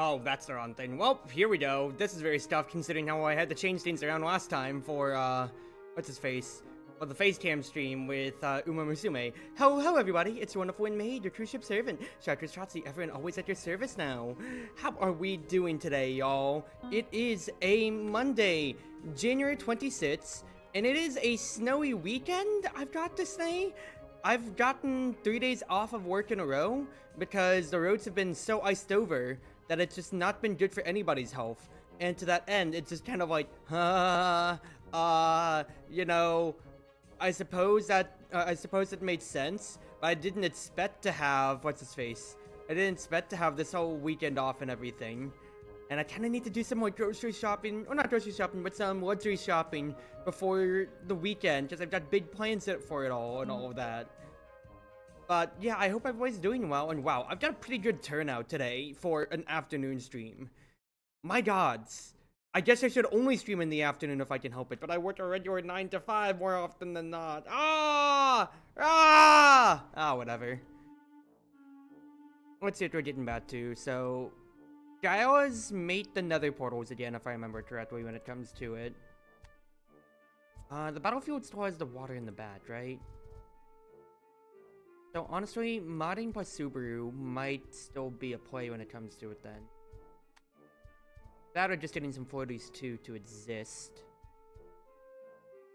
Oh, that's the wrong thing. Well, here we go. This is very stuffed considering how I had to change things around last time for, what's his face? Well, the FaceCam stream with, Uma Musume. Hello, everybody. It's your Wonderful Wind Mage, your Cruise Ship servant. Chartreuse Proxy, everyone always at your service now. How are we doing today, y'all? It is a Monday, January 26th, and it is a snowy weekend, I've got to say. I've gotten 3 days off of work in a row because the roads have been so iced over that it's just not been good for anybody's health. And to that end, it's just kind of like, you know, I suppose it made sense, but I didn't expect to have, what's his face? I didn't expect to have this whole weekend off and everything. And I kind of need to do some more grocery shopping, or not grocery shopping, but some luxury shopping before the weekend, because I've got big plans for it all and all of that. But yeah, I hope everybody's doing well, and wow, I've got a pretty good turnout today for an afternoon stream. My gods. I guess I should only stream in the afternoon if I can help it, but I work a regular 9 to 5 more often than not. Whatever. Let's see what we're getting back to. So, Gaia's made the nether portals again, if I remember correctly, when it comes to it. The battlefield still has the water in the back, right? So honestly, modding plus Subaru might still be a play when it comes to it then. That or just getting some floaties too to exist.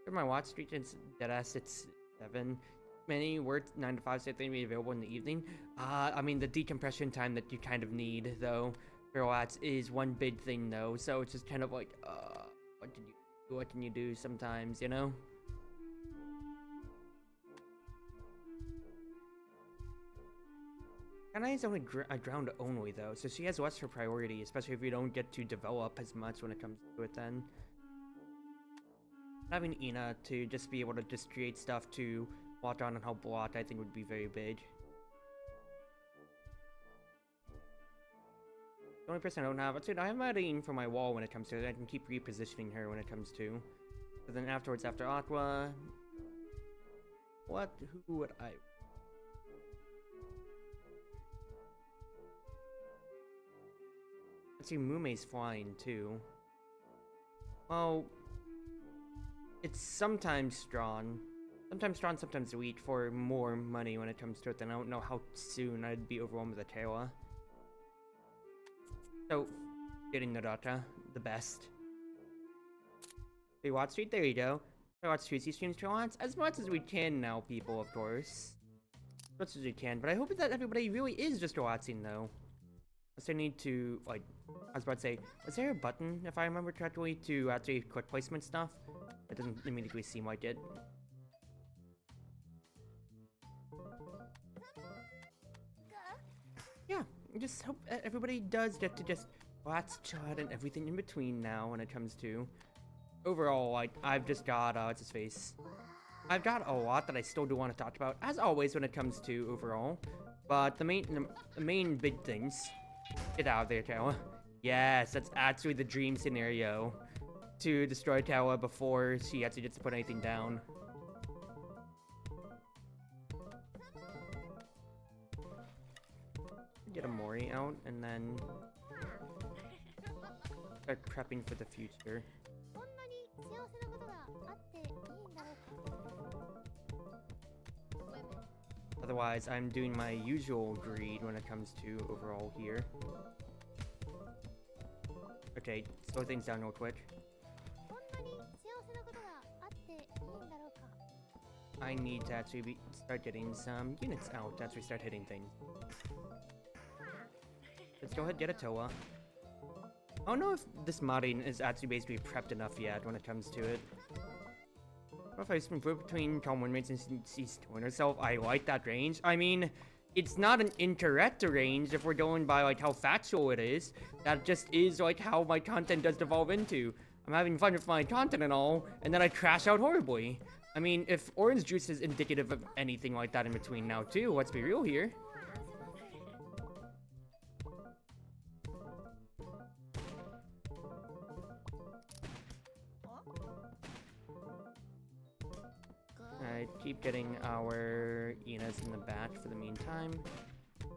For my watch street, it's deadass, it's 7. Many work 9 to 5, so they may be available in the evening. I mean, the decompression time that you kind of need, though, for watch is one big thing, though. So it's just kind of like, what can you do sometimes, you know? Kana is only ground only though, so she has less for priority, especially if you don't get to develop as much when it comes to it then. Having Ina to just be able to just create stuff to walk on and help block, I think would be very big. The only person I don't have, I have Madeline for my wall when it comes to it. I can keep repositioning her when it comes to. But then afterwards, after Aqua, who would I? Let's see, Mume's flying too. Well, it's sometimes strong, sometimes weak for more money when it comes to it. Then I don't know how soon I'd be overwhelmed with a Tewa. So, getting the data, the best. Hey, Watch Street, there you go. I watch Tuesday streams for lots, as much as we can now, people, of course. As much as we can, but I hope that everybody really is just watching, though. Unless I need to, like, I was about to say, is there a button, if I remember correctly, to actually quick placement stuff? It doesn't immediately seem like it. Yeah, I just hope everybody does get to just watch, chat, and everything in between now when it comes to... Overall, like, I've just got, what's his face? I've got a lot that I still do want to talk about, as always when it comes to overall. But the main big things... Get out of there, Tawa. Yes, that's actually the dream scenario. To destroy Tawa before she actually gets to put anything down. Get a Mori out, and then... start prepping for the future. Otherwise, I'm doing my usual greed when it comes to overall here. Okay, slow things down real quick. I need to actually start getting some units out to actually start hitting things. Let's go ahead and get a Toa. I don't know if this modding is actually basically prepped enough yet when it comes to it. If I split between Calm Wind Mage and Cease Torn herself, I like that range. I mean, it's not an incorrect range if we're going by like how factual it is. That just is like how my content does devolve into. I'm having fun with my content and all, and then I crash out horribly. I mean, if orange juice is indicative of anything like that in between now too, let's be real here. Alright, keep getting our Inas in the back for the meantime.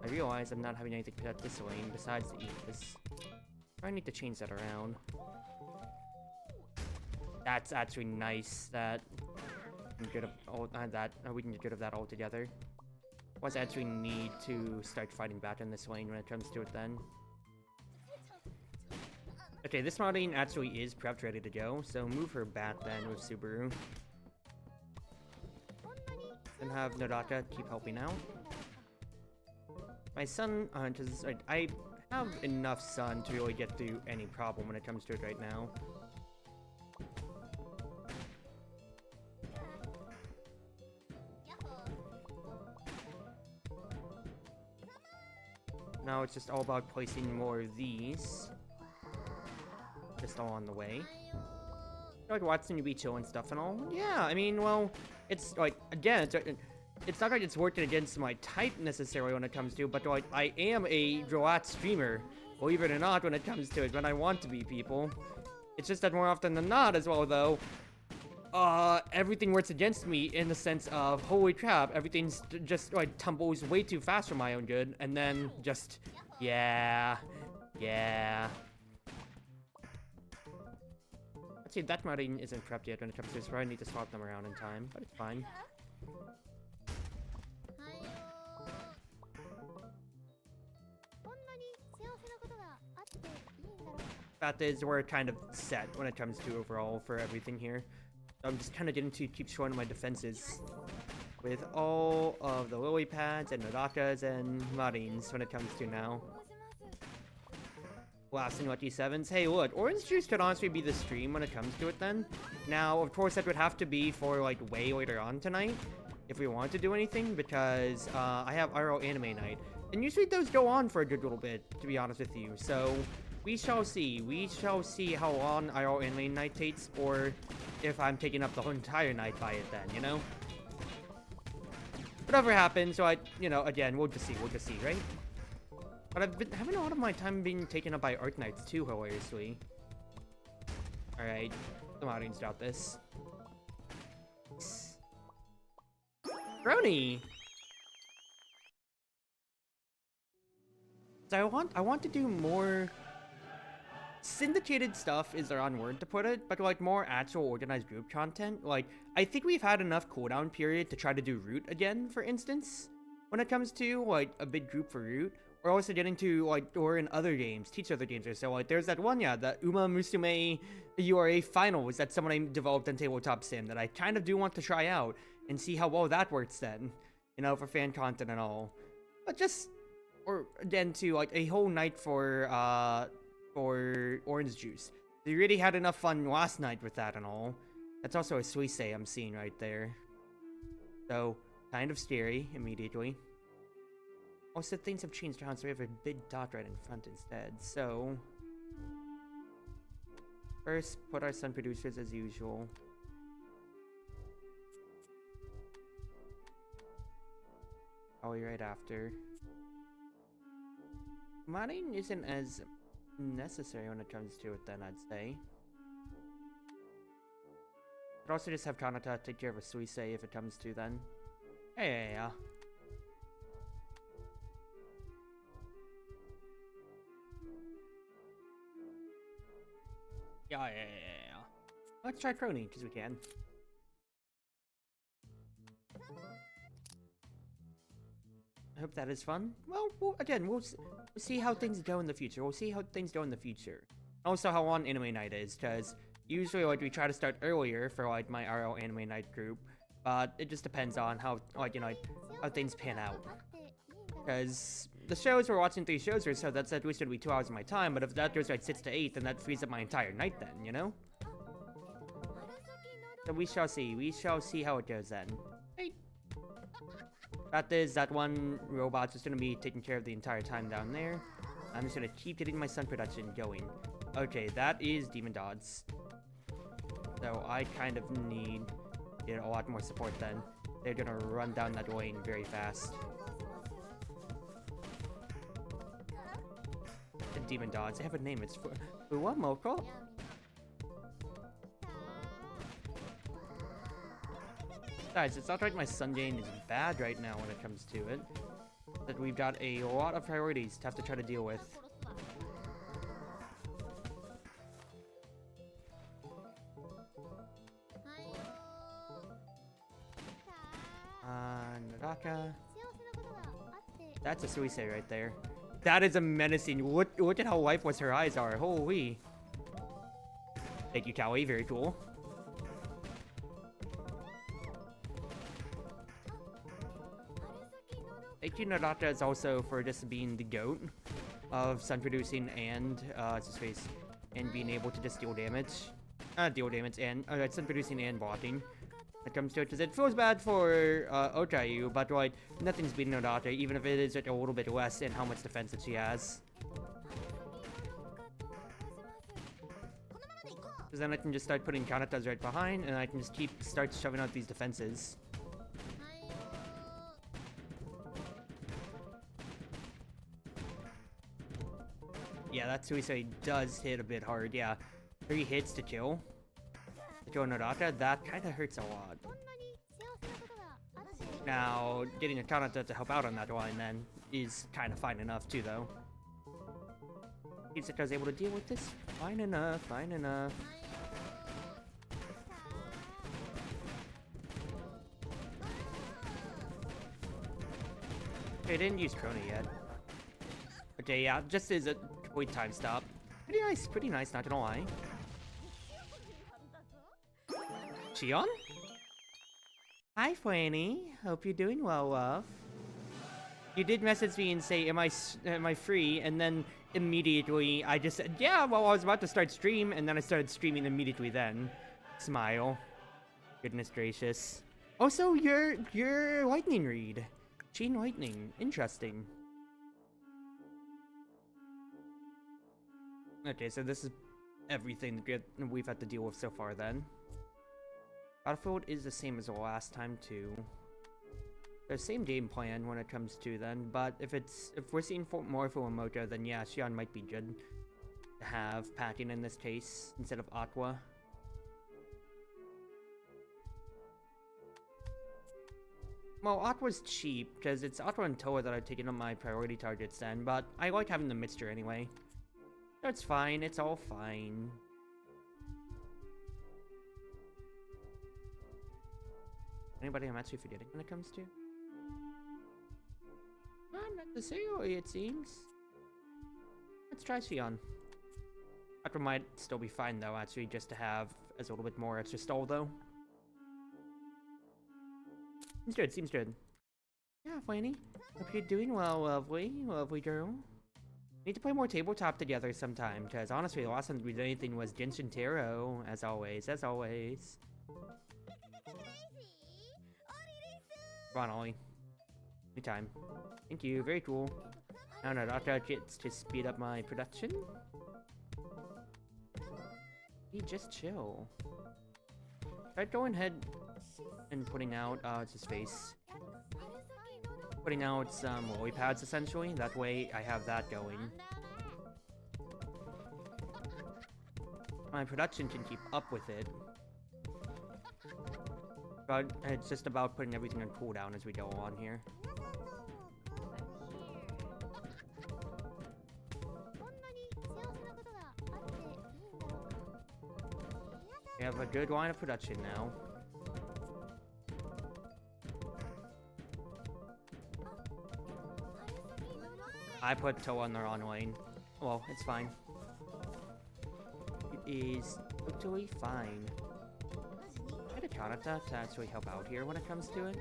I realize I'm not having anything put out this lane besides the Aegis. I need to change that around. That's actually nice that I'm good of all that. We can get rid of that altogether. Was actually need to start fighting back in this lane when it comes to it then. Okay, this Marine actually is prepped ready to go, so move her back then with Subaru. And have Nodaka keep helping out. My sun, I have enough sun to really get through any problem when it comes to it right now. Now it's just all about placing more of these. Just all on the way. Like watching you be chill and stuff and all. Yeah, I mean, well, it's like, again, it's not like it's working against my type necessarily when it comes to, but like, I am a Droat streamer, believe it or not, when it comes to it, when I want to be, people. It's just that more often than not as well, though, everything works against me in the sense of, holy crap, everything's just, like, tumbles way too fast for my own good, and then just, yeah. Let's see, that Marine isn't prepped yet when it comes to this, so I need to swap them around in time, but it's fine. That is, we're kind of set when it comes to overall for everything here. I'm just kind of getting to keep showing my defenses with all of the lily pads and Nodakas and Marines when it comes to now. Blasting lucky 7s. Hey, look, Orange Juice could honestly be the stream when it comes to it then. Now, of course, that would have to be for, like, way later on tonight if we want to do anything, because I have RL Anime Night. And usually those go on for a good little bit, to be honest with you, so we shall see. We shall see how long RL Anime Night takes, or if I'm taking up the whole entire night by it then, you know? Whatever happens, so you know, again, we'll just see, right? But I've been having a lot of my time being taken up by Art Knights too, hilariously. Alright, the Marines got this. Brony! So I want to do more syndicated stuff is the wrong word to put it, but like more actual organized group content. Like, I think we've had enough cooldown period to try to do Root again, for instance, when it comes to like a big group for Root. We're also getting to like, or in other games, teach other games. So like there's that one, yeah, the Uma Musume URA finals that someone I developed on Tabletop Sim that I kind of do want to try out and see how well that works then, you know, for fan content and all. But just, or again to like a whole night for Orange Juice. We really had enough fun last night with that and all. That's also a Suisse I'm seeing right there. So, kind of scary immediately. Also, things have changed around, so we have a big dot right in front instead. So, first, put our sun producers as usual. Probably right after. Mining isn't as necessary when it comes to it then, I'd say. But also just have Kanata take care of a Suisse if it comes to then. Yeah. Yeah. Let's try Crony, because we can. I hope that is fun. Well, again, we'll see how things go in the future. Also, how long anime night is, because usually, like, we try to start earlier for, like, my RL anime night group, but it just depends on how, like, you know, how things pan out. Because the shows, we're watching 3 shows or so, that's at least gonna be 2 hours of my time, but if that goes like 6 to 8, then that frees up my entire night then, you know? So we shall see how it goes then. Hey. That one robot's just gonna be taking care of the entire time down there. I'm just gonna keep getting my sun production going. Okay, that is Demon Dogs. So I kind of need to get a lot more support then. They're gonna run down that lane very fast. The Demon Dogs, they have a name, it's Fuwamoko? Guys, it's not like my sun gain is bad right now when it comes to it. that we've got a lot of priorities to have to try to deal with. Naraka. That's a suicide right there. That is a menacing. Look at how lifeless her eyes are. Holy. Thank you, Callie. Very cool. Thank you, Naraka, is also for just being the GOAT of sun producing and what's his face, and being able to just deal damage. Deal damage and sun producing and blocking. It comes to it, because it feels bad for Okayu, but like nothing's beating Naraka, even if it is like a little bit less in how much defense that she has. Because then I can just start putting Kanatas right behind, and I can just start shoving out these defenses. Yeah, that suicide does hit a bit hard, yeah. 3 hits to kill. To kill Naraka, that kind of hurts a lot. Now, getting a Kanata to help out on that line then is kind of fine enough too, though. Itsuka's able to deal with this. Fine enough, fine enough. Okay, didn't use Chrono yet. Okay, yeah, just as a complete time stop. Pretty nice, not gonna lie. Shion? Hi, Flanny. Hope you're doing well, love. You did message me and say, am I free? And then immediately I just said, yeah, well, I was about to start stream, and then I started streaming immediately then. Smile. Goodness gracious. Also, your lightning read. Chain lightning. Interesting. Okay, so this is everything that we've had to deal with so far then. Battlefield is the same as the last time too. The same game plan when it comes to then, but if we're seeing more Fuwamoto, then yeah, Shion might be good to have packing in this case instead of Aqua. Well, Aqua's cheap, because it's Aqua and Toa that I've taken on my priority targets then, but I like having the mixture anyway. So it's fine, it's all fine. Anybody I'm actually forgetting when it comes to? Not necessarily, it seems. Let's try Shion. Aqua might still be fine though, actually, just to have as a little bit more extra stall though. Seems good. Yeah, Flanny. Hope you're doing well, lovely girl. Need to play more tabletop together sometime, because honestly, the last time we did anything was Genshin Taro, as always. Come on, Ollie. Anytime. Thank you, very cool. Now Naraka gets to speed up my production. He just chill. Start going ahead and putting out, it's his face. Putting out some lily pads, essentially. That way, I have that going. My production can keep up with it. But it's just about putting everything on cooldown as we go on here. We have a good line of production now. I put Toa on the wrong lane. Well, it's fine. It is totally fine. I had a Kanata to actually help out here when it comes to it.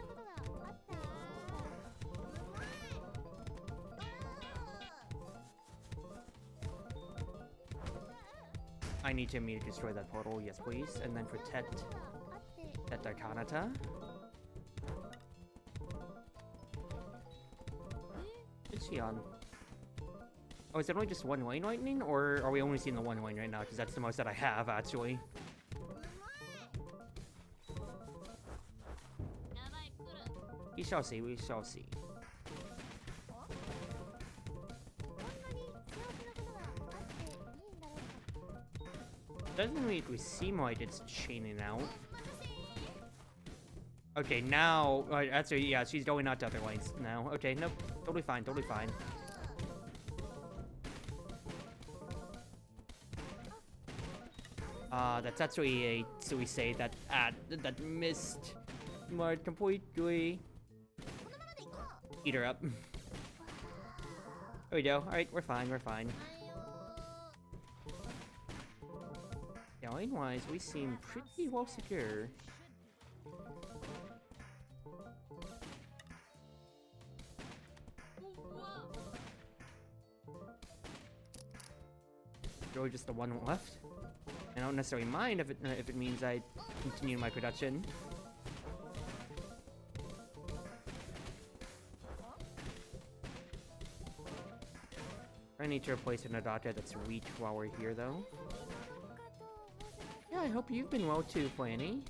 I need to immediately destroy that portal, yes please, and then protect that Kanata. What's she on? Oh, is it only just one lane lightning, or are we only seeing the one lane right now? Because that's the most that I have, actually. We shall see, we shall see. Doesn't really seem like it's chaining out. Okay, now, that's her, yeah, she's going out to other lanes now. Okay, nope, totally fine, totally fine. That's actually a Suisei that missed Smart completely. Eat her up. There we go. Alright, we're fine, we're fine. Yeah, lane-wise, we seem pretty well secure. Really just the one left. I don't necessarily mind if it means I continue my production. I need to replace an adapter that's weak while we're here, though. Yeah, I hope you've been well too, Planny.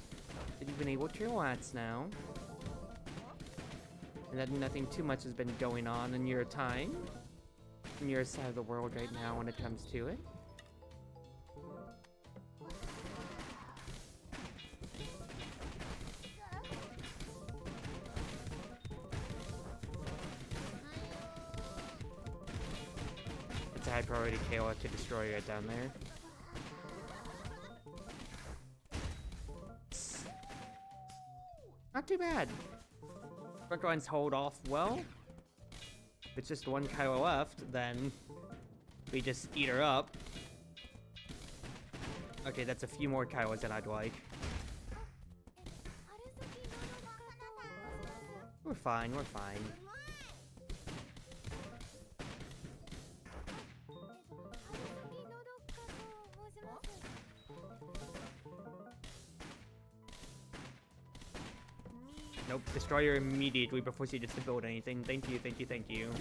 That you've been able to relax now. And that nothing too much has been going on in your time. In your side of the world right now when it comes to it. It's a high priority KO to destroy it down there. Not too bad. Front lines hold off well. If it's just one Kylo left, then we just eat her up. Okay, that's a few more Kylos than I'd like. We're fine, we're fine. Nope, destroy her immediately before she gets to build anything. Thank you, thank you, thank you.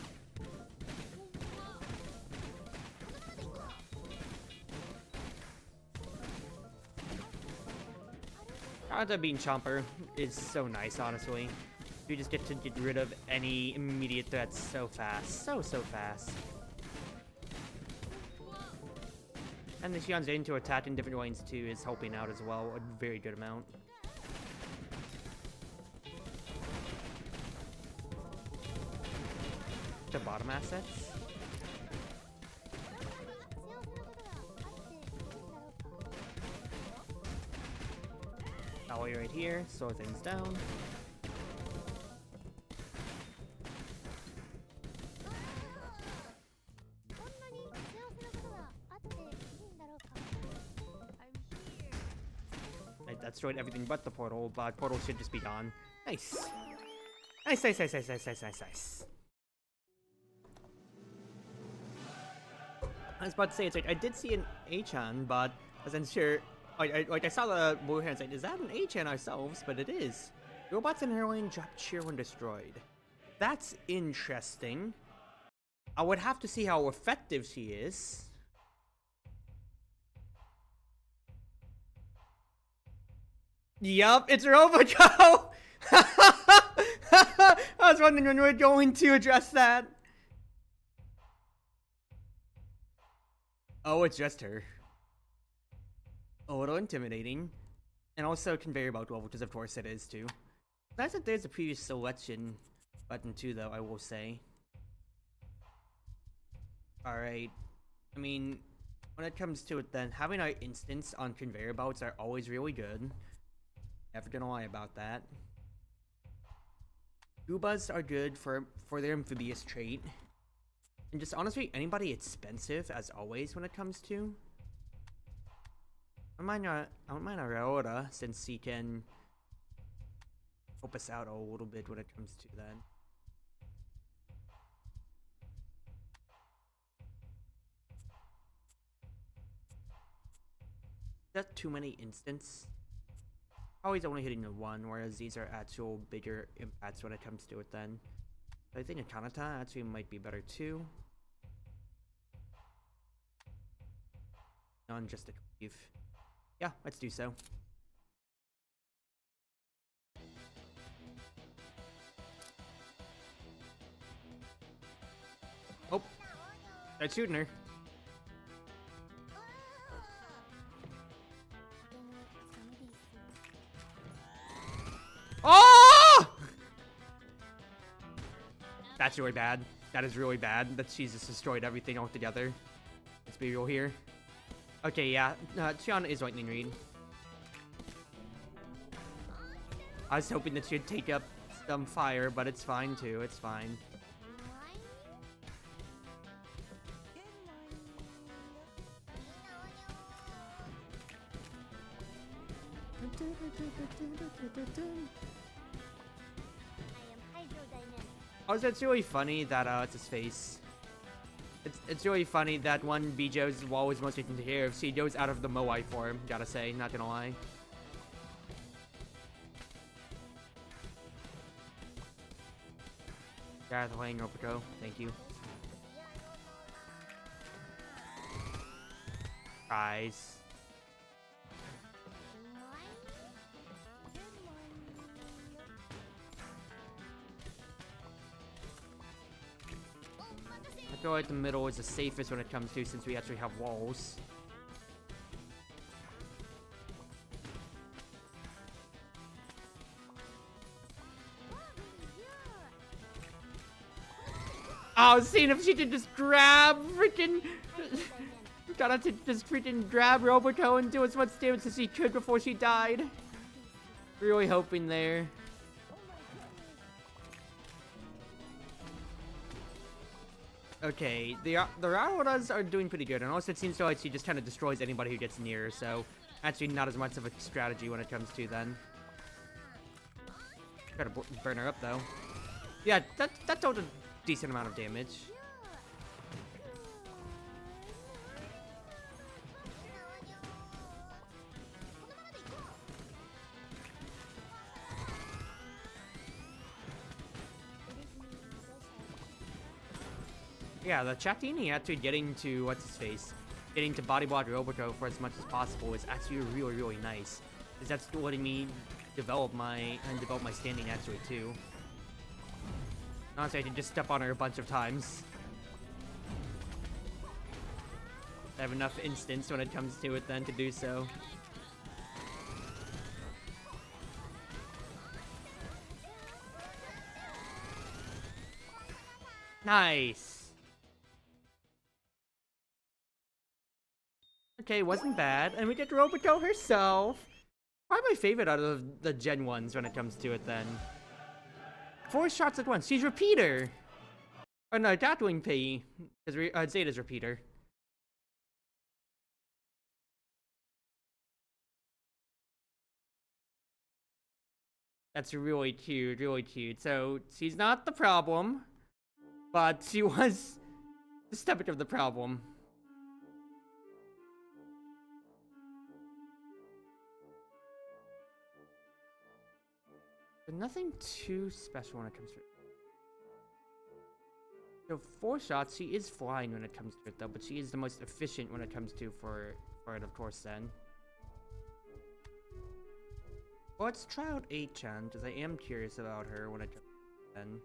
That being Chomper is so nice, honestly. You just get to get rid of any immediate threats so fast. So fast. And the Xian's into attack in different lanes too is helping out as well, a very good amount. The bottom assets. Ollie right here, slow things down. I destroyed everything but the portal, but portal should just be gone. Nice. Nice, nice, nice, nice, nice, nice, nice, nice. I was about to say, it's like, I did see an Achan, but I wasn't sure. I saw the blue hands, like, is that an Achan ourselves? But it is. Robots in her lane dropped cheer when destroyed. That's interesting. I would have to see how effective she is. Yup, it's Robo. I was wondering when we were going to address that. Oh, it's just her. A little intimidating. And also conveyor belt level, because of course it is too. Nice that there's a previous selection button too, though, I will say. Alright. I mean, when it comes to it then, having our instance on conveyor belts are always really good. Never gonna lie about that. Goobas are good for their amphibious trait. And just honestly, anybody expensive, as always, when it comes to. I don't mind Aurora, since he can help us out a little bit when it comes to that. That's too many instants. Always only hitting the one, whereas these are actual bigger impacts when it comes to it then. I think a Kanata actually might be better too. On just a cleave. Yeah, let's do so. Oh, they're shooting her. Oh! That's really bad. That is really bad that she's just destroyed everything altogether. Let's be real here. Okay, yeah. Tiana is Lightning Reed. I was hoping that she'd take up some fire, but it's fine too. It's fine. Also, it's really funny that, it's his face. It's really funny that one Bijo's wall is most taken care of. She goes out of the Moai form, gotta say, not gonna lie. Gareth Lane, Ropico, thank you. Guys. I feel like the middle is the safest when it comes to, since we actually have walls. I was seeing if she could just grab freaking... Gotta to just freaking grab Roboco and do as much damage as she could before she died. Really hoping there. Okay, the Rarodas are doing pretty good, and also it seems like she just kind of destroys anybody who gets near, so actually not as much of a strategy when it comes to then. Try to burn her up though. Yeah, that dealt a decent amount of damage. Yeah, the Chatini actually getting to, what's his face? Getting to body block Roboco for as much as possible is actually really, really nice. Because that's letting me develop my standing actually too. Honestly, I can just step on her a bunch of times. I have enough instance when it comes to it then to do so. Nice! Okay, wasn't bad. And we get Roboco herself. Probably my favorite out of the Gen 1s when it comes to it then. 4 shots at once. She's Repeater! Oh no, Gatling P. Because Zeta's Repeater. That's really cute, really cute. So, she's not the problem. But she was the step of the problem. But nothing too special when it comes to it. So 4 shots, she is flying when it comes to it though, but she is the most efficient when it comes to for it, of course, then. Well, let's try out 8chan, because I am curious about her when it comes to then.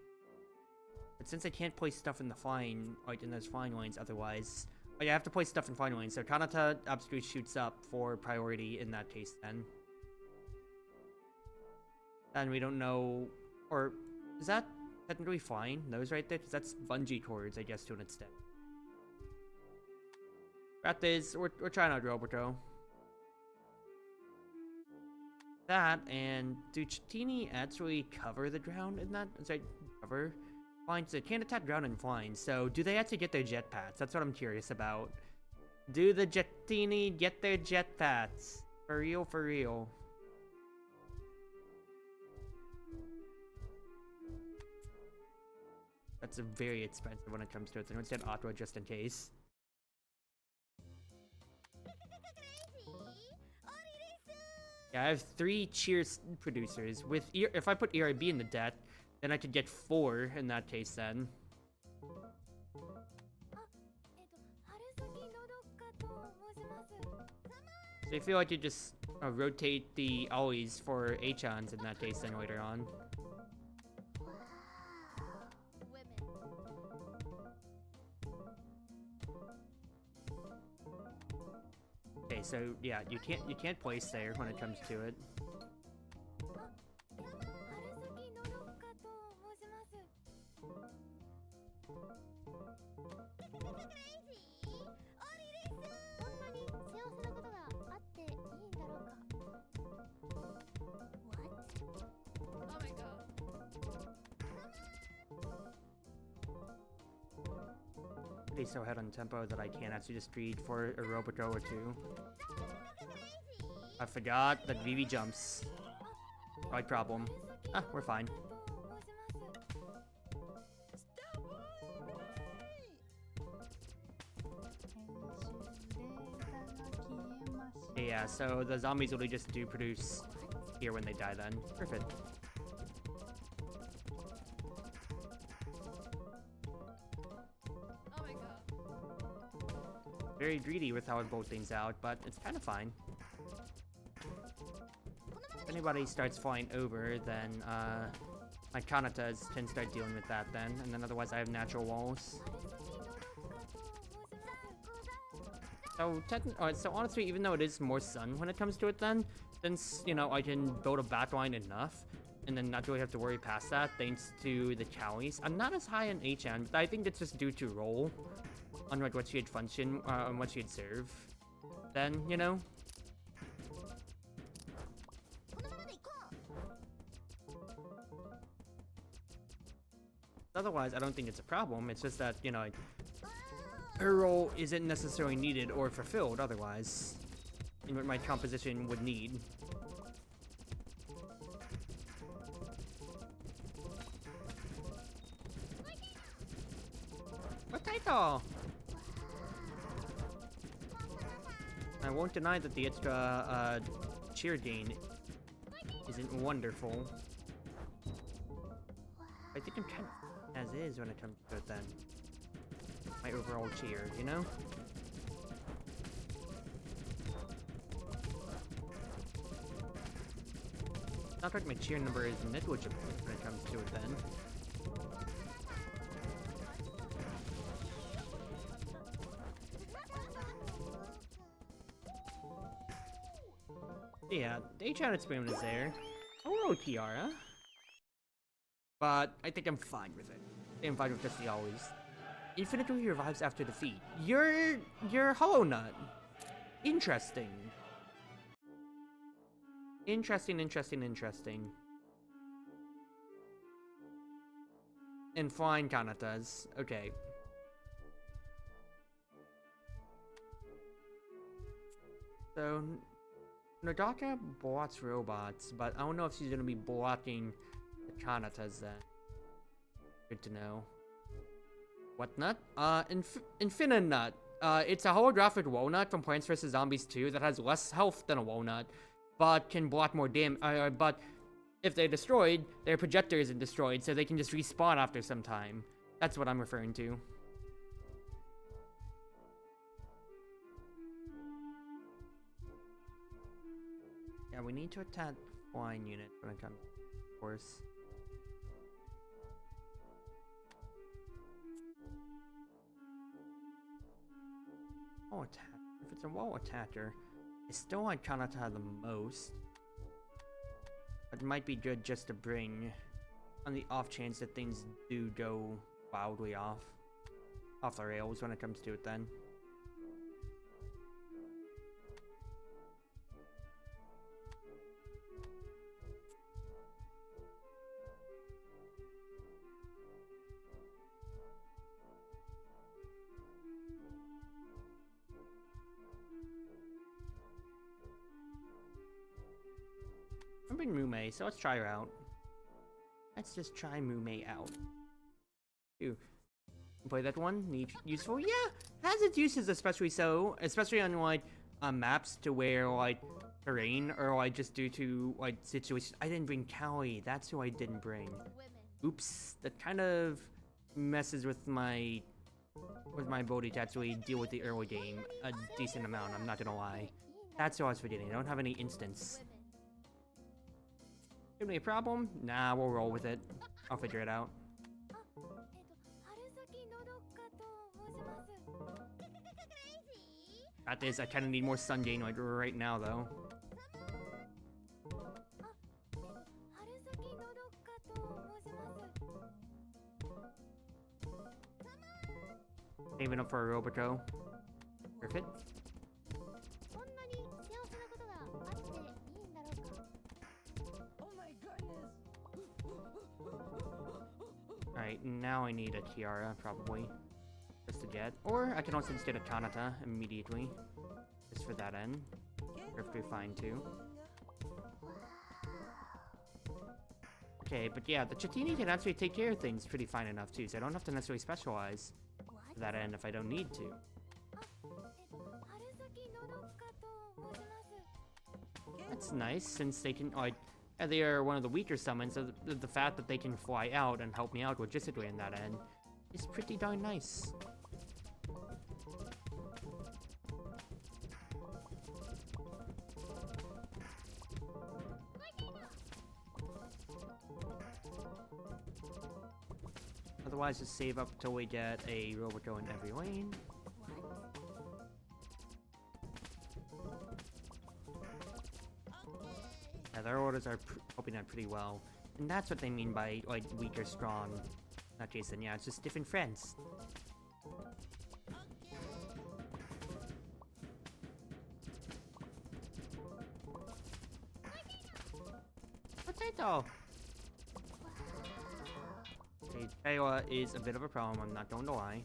But since I can't place stuff in the flying, like in those flying lanes otherwise, like I have to place stuff in flying lanes, so Kanata absolutely shoots up for priority in that case then. And we don't know, or is that technically flying? Those right there? Because that's bungee cords, I guess, to an extent. Fact is, we're trying out Roboco. That, and do Chatini actually cover the ground in that? Sorry, cover? Flying, so they can't attack ground and flying, so do they actually get their jetpacks? That's what I'm curious about. Do the Chatini get their jetpacks? For real, for real. That's very expensive when it comes to it. So I'm gonna Aqua just in case. Yeah, I have 3 Cheers producers. With if I put ERB in the deck, then I could get 4 in that case then. So I feel like you just rotate the Ollies for H-ons in that case then later on. Okay, so yeah, you can't place there when it comes to it. They so ahead on tempo that I can't actually just read for a Robo or two. I forgot that Vivi jumps. Right problem. Ah, we're fine. Yeah, so the zombies will just do produce here when they die then. Perfect. Very greedy with how I bolt things out, but it's kind of fine. If anybody starts flying over, then my Kanatas can start dealing with that then, and then otherwise I have natural walls. So, so honestly, even though it is more sun when it comes to it then, since, you know, I can build a backline enough, and then not really have to worry past that, thanks to the Cowlies. I'm not as high in HN, but I think it's just due to roll. On what she had function, on what she'd serve, then, you know. Otherwise, I don't think it's a problem. It's just that, you know, her role isn't necessarily needed or fulfilled otherwise, in what my composition would need. What title? I won't deny that the extra cheer gain isn't wonderful. I think I'm kind of as is when it comes to it then. My overall cheer, you know? Not like my cheer number is negligible when it comes to it then. Yeah, the HN experiment is there. Hello, Tiara. But I think I'm fine with it. I'm fine with just the always. Infinitely revives after defeat. You're Hollow Nut. Interesting. Interesting. And flying Kanatas. Okay. So Nodaka blocks robots, but I don't know if she's gonna be blocking the Kanatas then. Good to know. What nut? Infinite Nut. It's a holographic walnut from Plants vs. Zombies 2 that has less health than a walnut, but can block more damage. But if they're destroyed, their projector isn't destroyed, so they can just respawn after some time. That's what I'm referring to. Yeah, we need to attack flying unit when it comes, of course. Wall attack. If it's a wall attacker, it's still like Kanata the most. It might be good just to bring on the off chance that things do go wildly off the rails when it comes to it then. I'm bringing Mume, so let's try her out. Let's just try Mume out. Ooh. Play that one? Need useful? Yeah! Has its uses, especially on like maps to where like terrain or like just due to like situations. I didn't bring Callie, that's who I didn't bring. Oops, that kind of messes with my ability to actually deal with the early game a decent amount, I'm not gonna lie. That's what I was forgetting, I don't have any instance. Gonna be a problem? Nah, we'll roll with it. I'll figure it out. Got this, I kinda need more sun gain like right now though. Saving up for a Roboto. Perfect. Alright, now I need a tiara, probably. Just to get. Or I can also just get a Kanata immediately. Just for that end. Perfectly fine, too. Okay, but yeah, the Chatini can actually take care of things pretty fine enough, too. So I don't have to necessarily specialize for that end if I don't need to. That's nice, since they can, like, they are one of the weaker summons, so the fact that they can fly out and help me out logistically in that end is pretty darn nice. Otherwise, just save up till we get a Roboto in every lane. Yeah, their orders are helping out pretty well. And that's what they mean by, like, weak or strong. Not Jason, yeah, it's just different friends. Potato! Okay, Taylor is a bit of a problem, I'm not going to lie.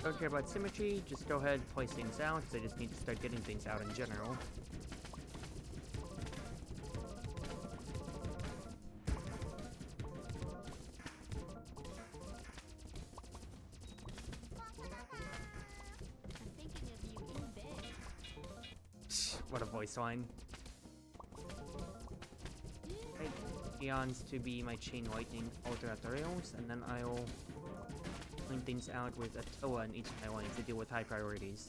Don't care about symmetry, just go ahead and place things out, because I just need to start getting things out in general. What a voice line. Okay, Eons to be my chain lightning all throughout the rails, and then I'll clean things out with a Toa in each of my lanes to deal with high priorities.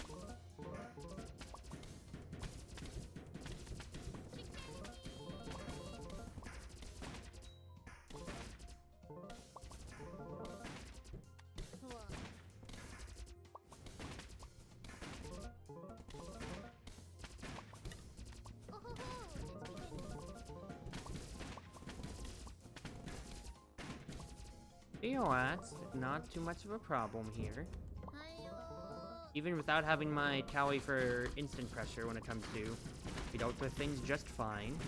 AOS, not too much of a problem here. Even without having my Cowie for instant pressure when it comes to, we dealt with things just fine.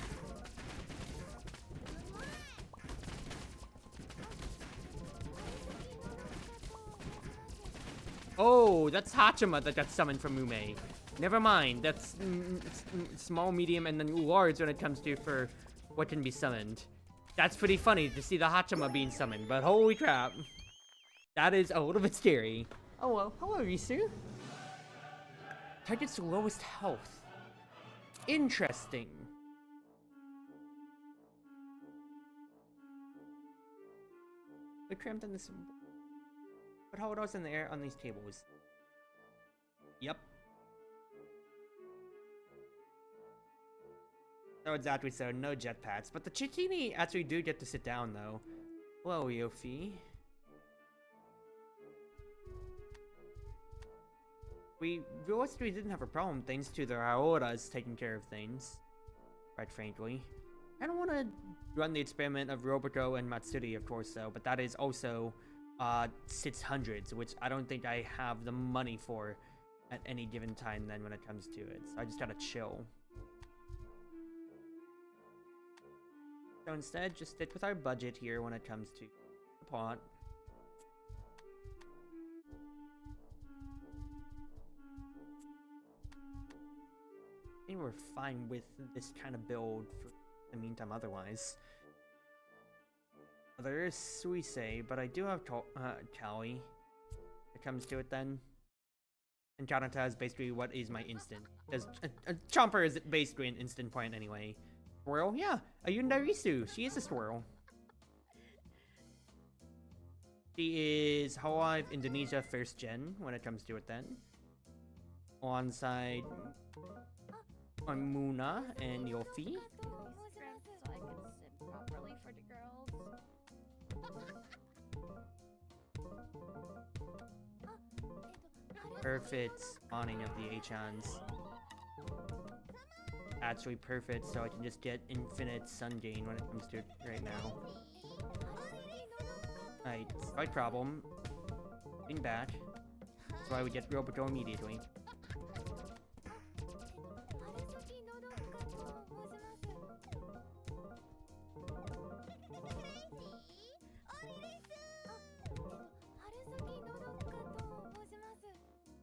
Oh, that's Hachima that got summoned from Ume. Never mind, that's small, medium, and then large when it comes to for what can be summoned. That's pretty funny to see the Hachima being summoned, but holy crap. That is a little bit scary. Oh well, hello Risu. Target's lowest health. Interesting. We cramped on this. Put Holo's in the air on these tables. Yep. Oh, exactly so, no jetpacks. But the Chitini actually do get to sit down, though. Hello, Yofi. We realistically didn't have a problem thanks to the Aoras taking care of things. Quite frankly. I don't want to run the experiment of Roboto and Matsuri, of course, though, but that is also 600s, which I don't think I have the money for at any given time then when it comes to it. So I just gotta chill. So instead, just stick with our budget here when it comes to the pot. I think we're fine with this kind of build for the meantime otherwise. There is Suisei, but I do have Cowie. It comes to it then. And Kanata is basically what is my instant. Because Chomper is basically an instant point anyway. Squirrel? Yeah, Ayunda Risu. She is a squirrel. She is Hawaii Indonesia first gen when it comes to it then. Alongside Muna and Yofi. perfect spawning of the H-ons. Actually perfect, so I can just get infinite sun gain when it comes to it right now. Right, slight problem. Getting back. So I would get Robo immediately.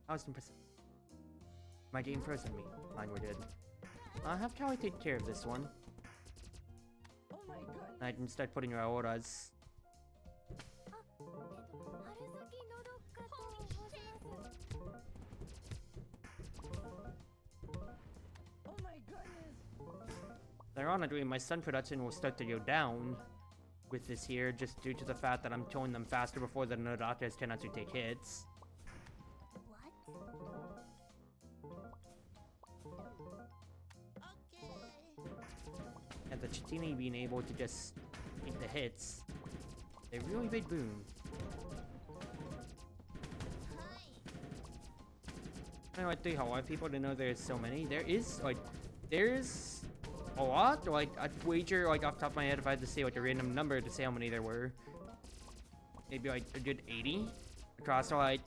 I was impressed. My game froze on me. Mine were dead. I'll have Callie take care of this one. I can start putting your auras. Ironically, my sun production will start to go down with this here, just due to the fact that I'm killing them faster before the Nodakas can actually take hits. And the Chitini being able to just take the hits, a really big boom. I know, I think a lot of people don't know there's so many. There's a lot. Like, I'd wager, like, off the top of my head, if I had to say, like, a random number to say how many there were. Maybe, like, a good 80 across, like,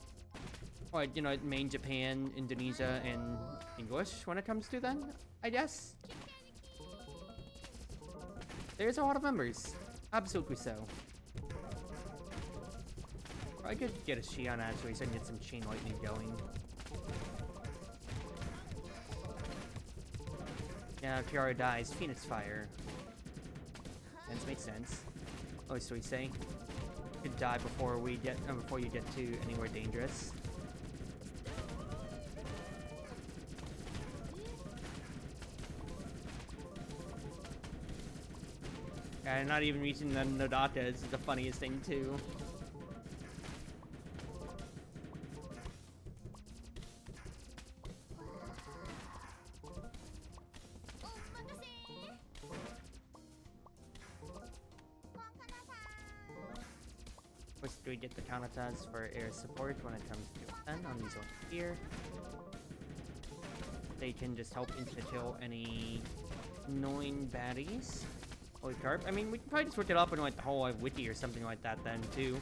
you know, main Japan, Indonesia, and English when it comes to them, I guess. There's a lot of members. Absolutely so. I could get a Shion, actually, so I can get some Chain Lightning going. Yeah, Kiara dies. Phoenix Fire. Makes sense. Oh, so we say you could die before we get before you get to anywhere dangerous. And not even reaching the Nodaka is the funniest thing too. Do we get the Kanatas for air support when it comes to 10 on these ones here? They can just help insta-kill any annoying baddies. Holy carp. I mean, we can probably just look it up in like the whole wiki or something like that then too.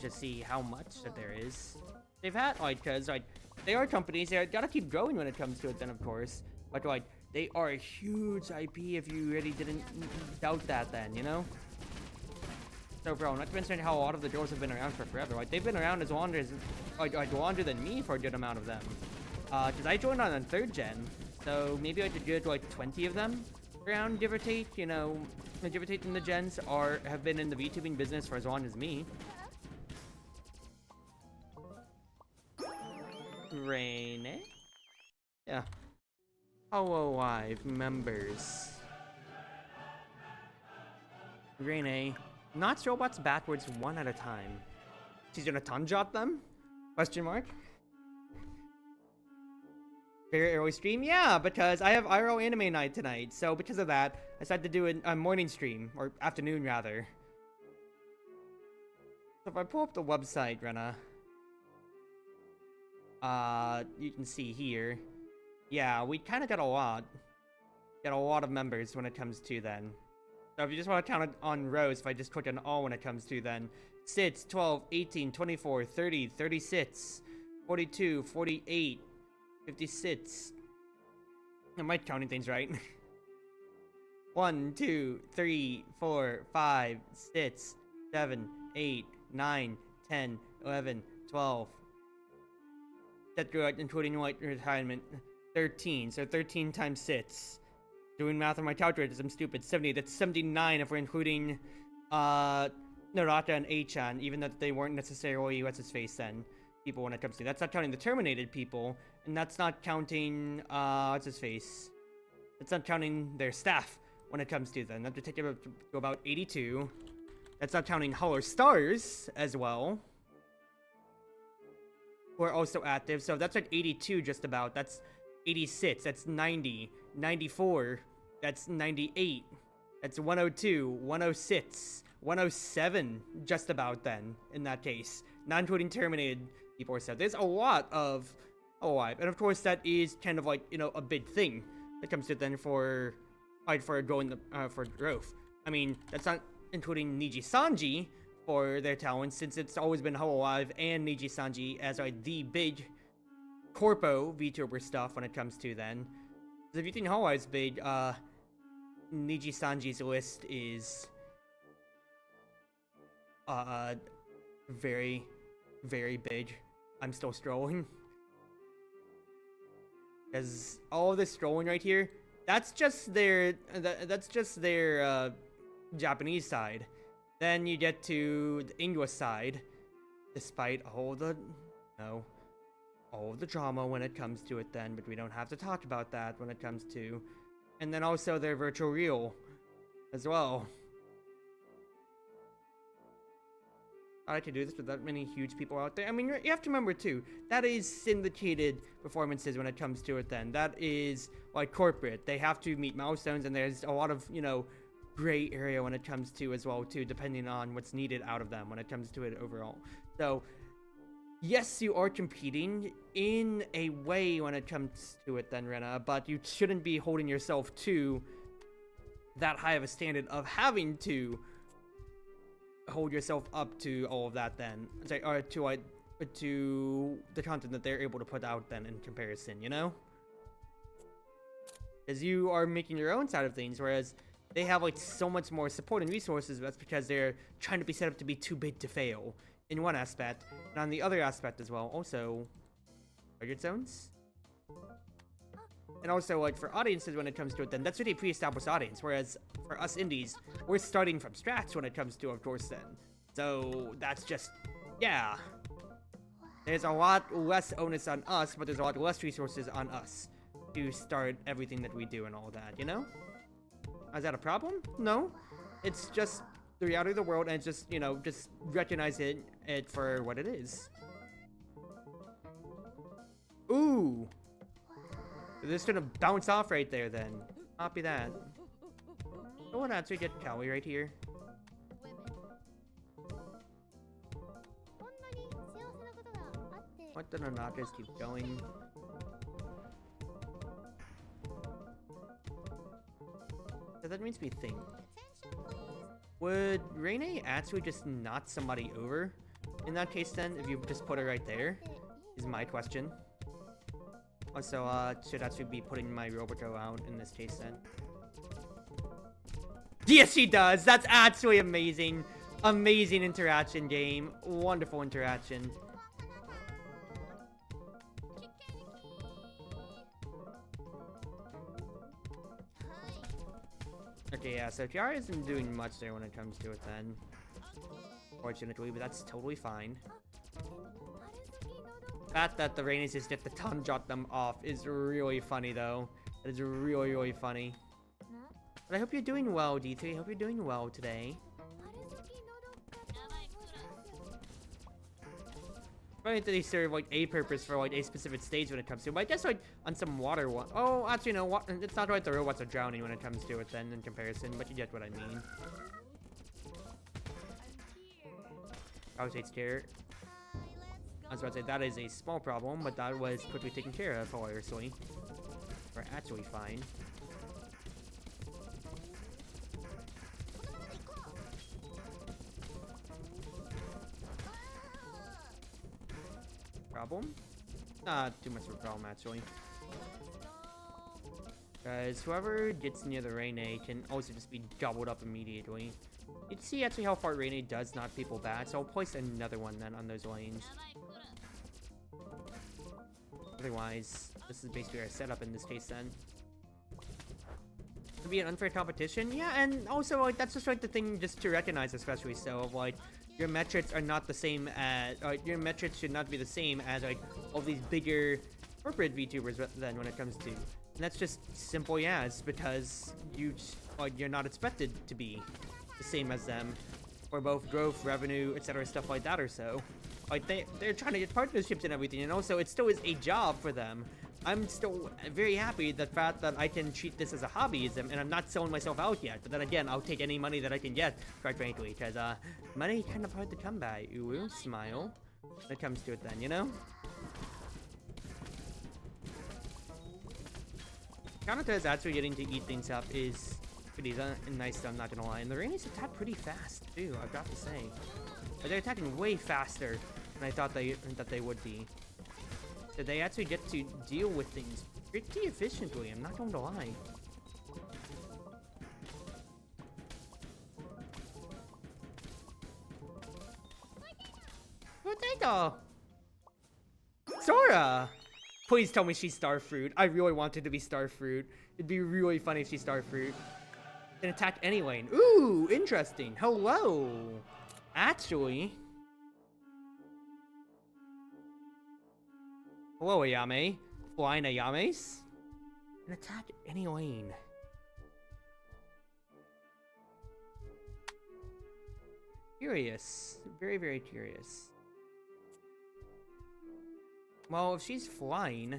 Just see how much that there is. They've had like, cause like, they are companies, they gotta keep growing when it comes to it then of course. But like, they are a huge IP if you really didn't doubt that then, you know? So bro, not to mention how a lot of the doors have been around for forever. Like, they've been around as longer as, like longer than me for a good amount of them. Cause I joined on 3rd gen, so maybe like a good like 20 of them around, give or take, you know, give or take in the gens have been in the VTubing business for as long as me. Raine? Yeah. Holo Live members. Raine. Not robots backwards one at a time. She's gonna tonjot them? Question mark? Very early stream? Yeah, because I have IRL anime night tonight. So because of that, I decided to do a morning stream. Or afternoon, rather. So if I pull up the website, Rena. You can see here. Yeah, we kind of got a lot. Got a lot of members when it comes to then. So if you just want to count it on rows, if I just click on all when it comes to then. 6, 12, 18, 24, 30, 36, 42, 48, 56. Am I counting things right? 1, 2, 3, 4, 5, 6, 7, 8, 9, 10, 11, 12. That's good, including like retirement. 13. So 13 times 6. Doing math on my calculator, I'm stupid. 70. That's 79 if we're including Naraka and Achan, even though they weren't necessarily what's his face then. People when it comes to that's not counting the terminated people, and that's not counting what's his face. That's not counting their staff when it comes to them. That would take it up to about 82. That's not counting Hollow Stars as well, who are also active. So that's like 82 just about. That's 86. That's 90. 94. That's 98. That's 102. 106. 107 just about then in that case. Not including terminated people or so. There's a lot of Hololive, and of course that is kind of like, you know, a big thing that comes to then for growing for growth. I mean, that's not including Niji Sanji for their talents, since it's always been Hololive and Niji Sanji as like the big corpo VTuber stuff when it comes to then. So if you think Hololive's big, Niji Sanji's list is very, very big. I'm still scrolling. Because all this scrolling right here, that's just their Japanese side. Then you get to the English side, despite all the drama when it comes to it then, but we don't have to talk about that when it comes to. And then also their virtual reel as well. I can do this with that many huge people out there. I mean, you have to remember too, that is syndicated performances when it comes to it then. That is like corporate. They have to meet milestones, and there's a lot of, you know, gray area when it comes to as well too, depending on what's needed out of them when it comes to it overall. So yes, you are competing in a way when it comes to it then, Rena, but you shouldn't be holding yourself to that high of a standard of having to hold yourself up to all of that then, or to the content that they're able to put out then in comparison, you know? Because you are making your own side of things, whereas they have like so much more support and resources. That's because they're trying to be set up to be too big to fail in one aspect, and on the other aspect as well, also target zones. And also, like, for audiences when it comes to it, then that's really a pre-established audience, whereas for us indies, we're starting from scratch when it comes to, of course, then. So that's just, yeah. There's a lot less onus on us, but there's a lot less resources on us to start everything that we do and all that, you know? Is that a problem? No. It's just the reality of the world, and it's just, you know, just recognize it for what it is. Ooh! They're just gonna bounce off right there then. Copy that. Oh, and actually get Callie right here. What the not just keep going? So that means we think. Would Rene actually just knock somebody over? In that case then, if you just put her right there, is my question. Also, should actually be putting my Robo out in this case then. Yes, she does! That's actually amazing! Amazing interaction, game. Wonderful interaction. Okay, yeah, so Kiara isn't doing much there when it comes to it then. Fortunately, but that's totally fine. The fact that the Rainis just get the ton jot them off is really funny though. It is really, really funny. But I hope you're doing well, D3. I hope you're doing well today. Probably they serve like a purpose for like a specific stage when it comes to it. But I guess like on some water one. Oh, actually no, it's not right. The robots are drowning when it comes to it then in comparison, but you get what I mean. I was scared. I was about to say that is a small problem, but that was quickly taken care of hilariously. We're actually fine. Problem? Not too much of a problem actually. Because whoever gets near the Rene can also just be gobbled up immediately. You can see actually how far Rene does knock people back, so I'll place another one then on those lanes. Otherwise, this is basically our setup in this case then. To be an unfair competition? Yeah, and also like that's just like the thing just to recognize, especially so of like your metrics are not the same as your metrics should not be the same as like all these bigger corporate VTubers then when it comes to. And that's just simple, yeah, it's because you're not expected to be the same as them for both growth, revenue, etc. stuff like that or so. Like they're trying to get partnerships and everything, and also it still is a job for them. I'm still very happy the fact that I can treat this as a hobbyism, and I'm not selling myself out yet. But then again, I'll take any money that I can get, quite frankly, because money kind of hard to come by. Ooh, smile. when it comes to it then, you know? Kanata is actually getting to eat things up is pretty nice, I'm not gonna lie. And the Rainis attack pretty fast, too, I've got to say. But they're attacking way faster than I thought that they would be. So they actually get to deal with things pretty efficiently, I'm not going to lie. Potato! Sora! Please tell me she's Starfruit. I really wanted to be Starfruit. It'd be really funny if she's Starfruit. And attack anyway. Ooh, interesting. Hello! Actually... Hello, Ayame. Flying Ayames. And attack any lane. Curious. Very, very curious. Well, if she's flying,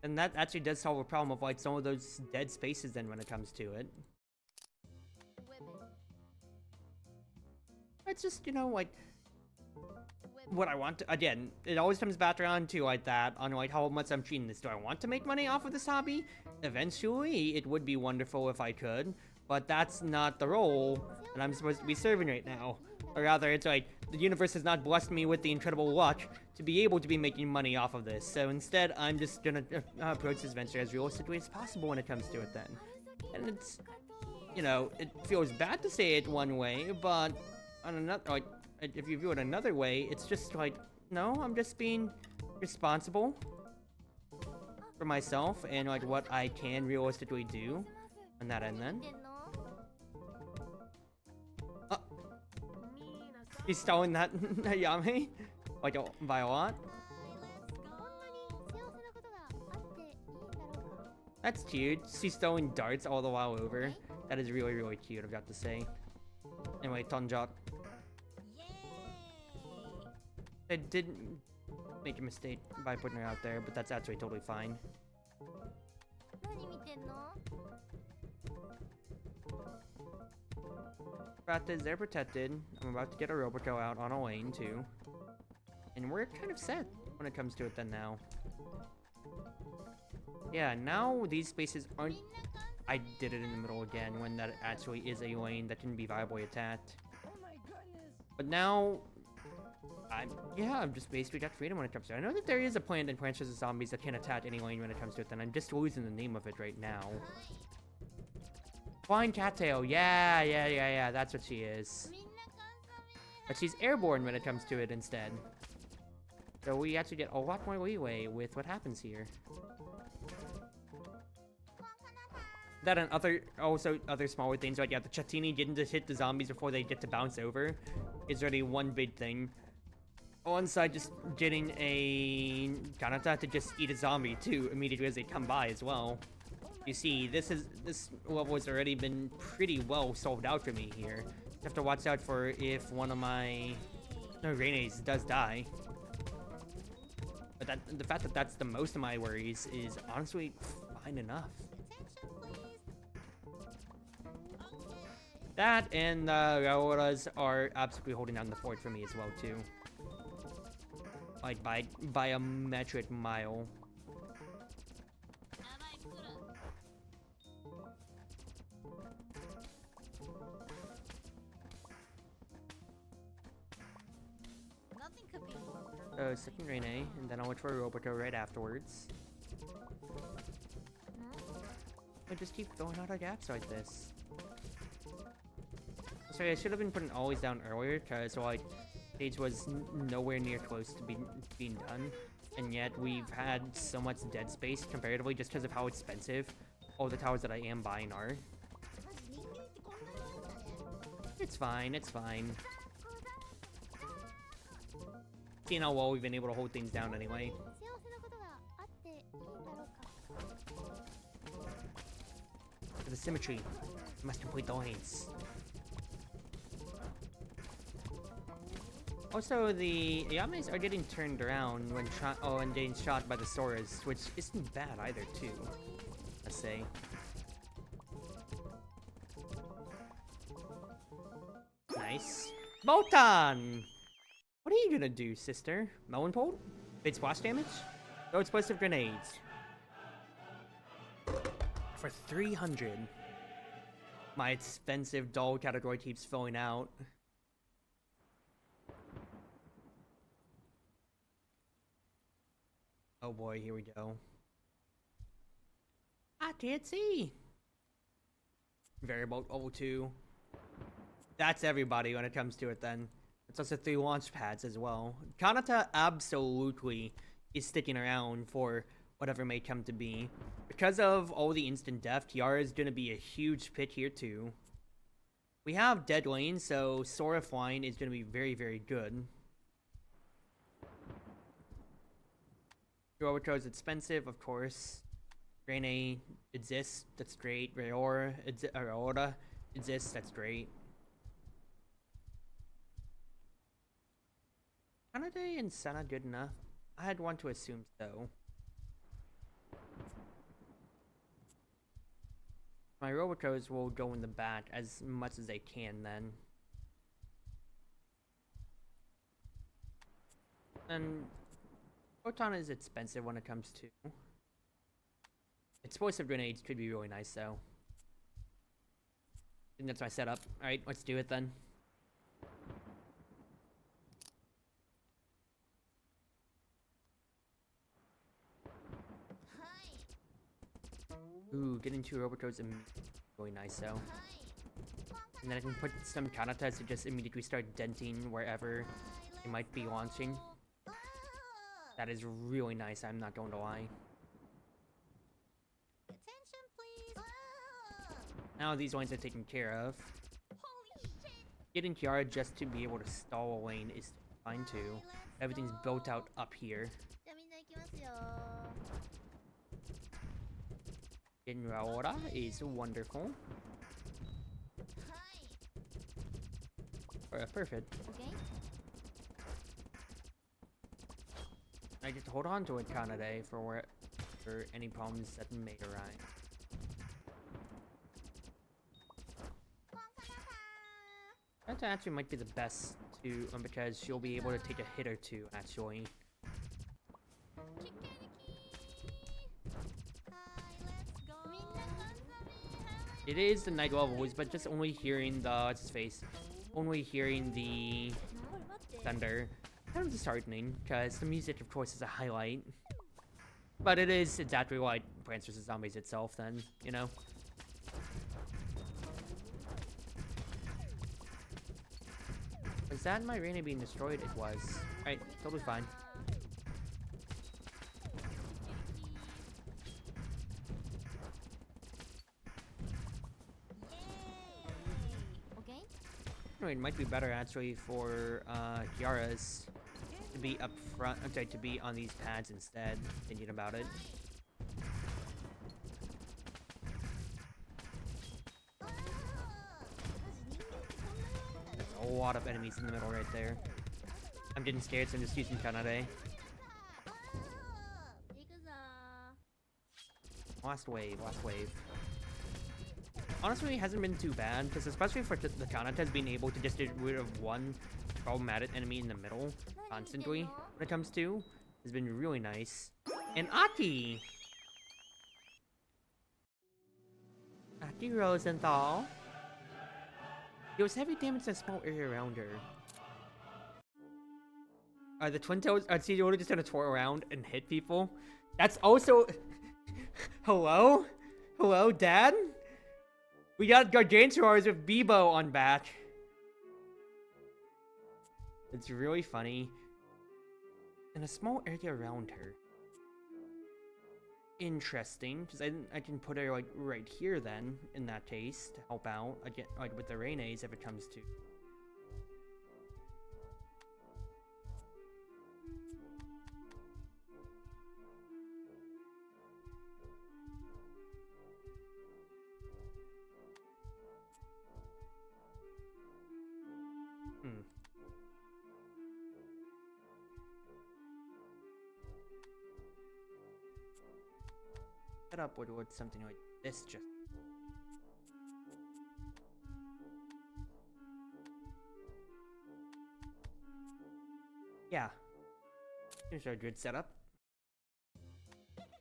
then that actually does solve a problem of, like, some of those dead spaces then when it comes to it. It's just, you know, like... what I want to, again, it always comes back around to like that on like how much I'm treating this. Do I want to make money off of this hobby? Eventually, it would be wonderful if I could, but that's not the role that I'm supposed to be serving right now. Or rather, it's like, the universe has not blessed me with the incredible luck to be able to be making money off of this. So instead, I'm just gonna approach this venture as realistically as possible when it comes to it then. And it's, you know, it feels bad to say it one way, but on another, like, if you view it another way, it's just like, no, I'm just being responsible for myself and like what I can realistically do on that end then. He's stolen that Yame? Like by a lot? That's cute. She's throwing darts all the while over. That is really, really cute, I've got to say. Anyway, Tonjot. I didn't make a mistake by putting her out there, but that's actually totally fine. Fact is, they're protected. I'm about to get a Roboco out on a lane, too. And we're kind of set when it comes to it then now. Yeah, now these spaces aren't... I did it in the middle again when that actually is a lane that can be viably attacked. But now... I'm just basically got freedom when it comes to it. I know that there is a plant in Plants vs. Zombies that can attack any lane when it comes to it, then I'm just losing the name of it right now. Flying Cattail, yeah, that's what she is. But she's airborne when it comes to it instead. So we actually get a lot more leeway with what happens here. That and other smaller things, like yeah, the Chatini getting to hit the zombies before they get to bounce over is already one big thing. Alongside just getting a Kanata to just eat a zombie too immediately as they come by as well. You see, this level has already been pretty well solved out for me here. You have to watch out for if one of my Reines does die. But the fact that that's the most of my worries is honestly fine enough. That and the Rauras are absolutely holding down the fort for me as well too. Like by a metric mile. Second Rene, and then I'll wait for a Roboco right afterwards. I just keep throwing out our gaps like this. Sorry, I should have been putting always down earlier, because like stage was nowhere near close to being done, and yet we've had so much dead space comparatively just because of how expensive all the towers that I am buying are. It's fine, it's fine. Seeing how well we've been able to hold things down anyway. For the symmetry, we must complete the lanes. Also, the Yames are getting turned around when and getting shot by the Soras, which isn't bad either, too. Let's say. Nice. Botan! What are you gonna do, sister? Melon Pole? Big splash damage? No explosive grenades. For 300. My expensive doll category keeps filling out. Oh boy, here we go. I can't see. Variable level 2. That's everybody when it comes to it then. It's also 3 launch pads as well. Kanata absolutely is sticking around for whatever may come to be. Because of all the instant death, Tiara is going to be a huge pick here too. We have Dead Lane, so Sora flying is going to be very, very good. Robo is expensive, of course. Rene exists, that's great. Raora exists, that's great. Kanade and Sana good enough? I had one to assume so. My Robocos will go in the back as much as they can then. And Photon is expensive when it comes to... Explosive grenades could be really nice though. I think that's my setup. Alright, let's do it then. Ooh, getting 2 Robocodes is really nice though. And then I can put some Kanatas to just immediately start denting wherever they might be launching. That is really nice, I'm not going to lie. Attention, please. Now these lines are taken care of. Getting Kiara just to be able to stall a lane is fine too. Everything's built out up here. Getting Raora is wonderful. Perfect. Okay. I get to hold on to it Kanade for any problems that may arise. That actually might be the best to because she'll be able to take a hit or two actually. It is the night levels, but just only hearing the what's his face, only hearing the thunder. Kind of disheartening, because the music, of course, is a highlight. But it is exactly like Plants vs. Zombies itself, then, you know? Was that my arena being destroyed? It was. Alright, totally fine. Okay. No, it might be better, actually, for Kiara's to be up front, I'm sorry, to be on these pads instead, thinking about it. There's a lot of enemies in the middle right there. I'm getting scared, so I'm just using Kanade. Last wave, last wave. Honestly, it hasn't been too bad, because especially for the Kanatas being able to just get rid of one problematic enemy in the middle constantly when it comes to has been really nice. And Aki! Aki Rosenthal deals heavy damage in a small area around her. Are the Twin Toes just gonna tour around and hit people? That's also... Hello? Hello, Dad? We got Gargantuars with Bebo on back. It's really funny. In a small area around her. Interesting, because I can put her like right here then, in that case, to help out again, like with the Renes if it comes to. Set up with something like this just. Yeah. Seems like a good setup.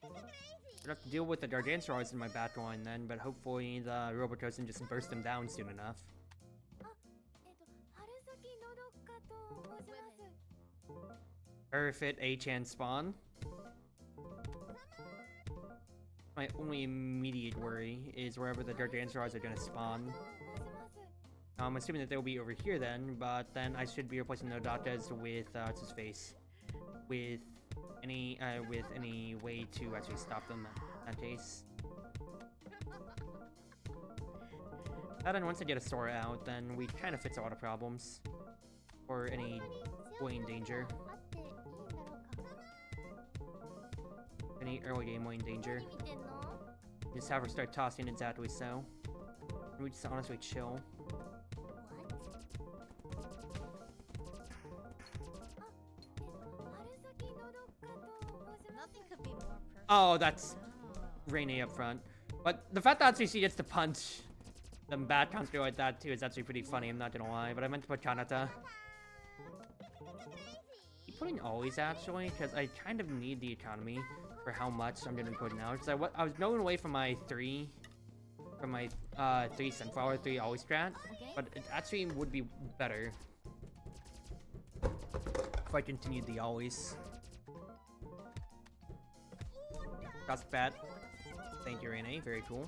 I'd have to deal with the Gargantuars in my back line then, but hopefully the Robo doesn't just burst them down soon enough. Perfect A-chan spawn. My only immediate worry is wherever the Gargantuars are gonna spawn. I'm assuming that they'll be over here then, but then I should be replacing the Nodatas with, what's his face? With any way to actually stop them in that case. And once I get a Sora out, then we kind of fix a lot of problems. Or any lane danger. Any early game lane danger. Just have her start tossing exactly so. And we just honestly chill. Oh, that's Rainy up front. But the fact that actually she gets to punch the bad counter like that too is actually pretty funny, I'm not gonna lie. But I meant to put Kanata. I'm putting always actually, because I kind of need the economy for how much I'm gonna be putting out. Because I was going away from my 3 Sunflower, 3 always strat. But it actually would be better if I continued the always. That's bad. Thank you, Rene. Very cool.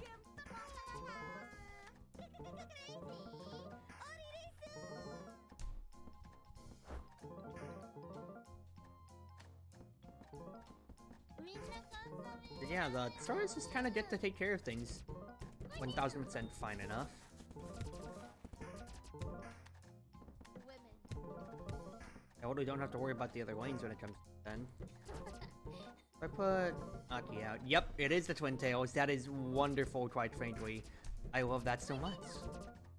But yeah, the stars just kind of get to take care of things. 1000% fine enough. I totally don't have to worry about the other lanes when it comes to then. I put Aki out. Yep, it is the Twin Tails. That is wonderful, quite frankly. I love that so much.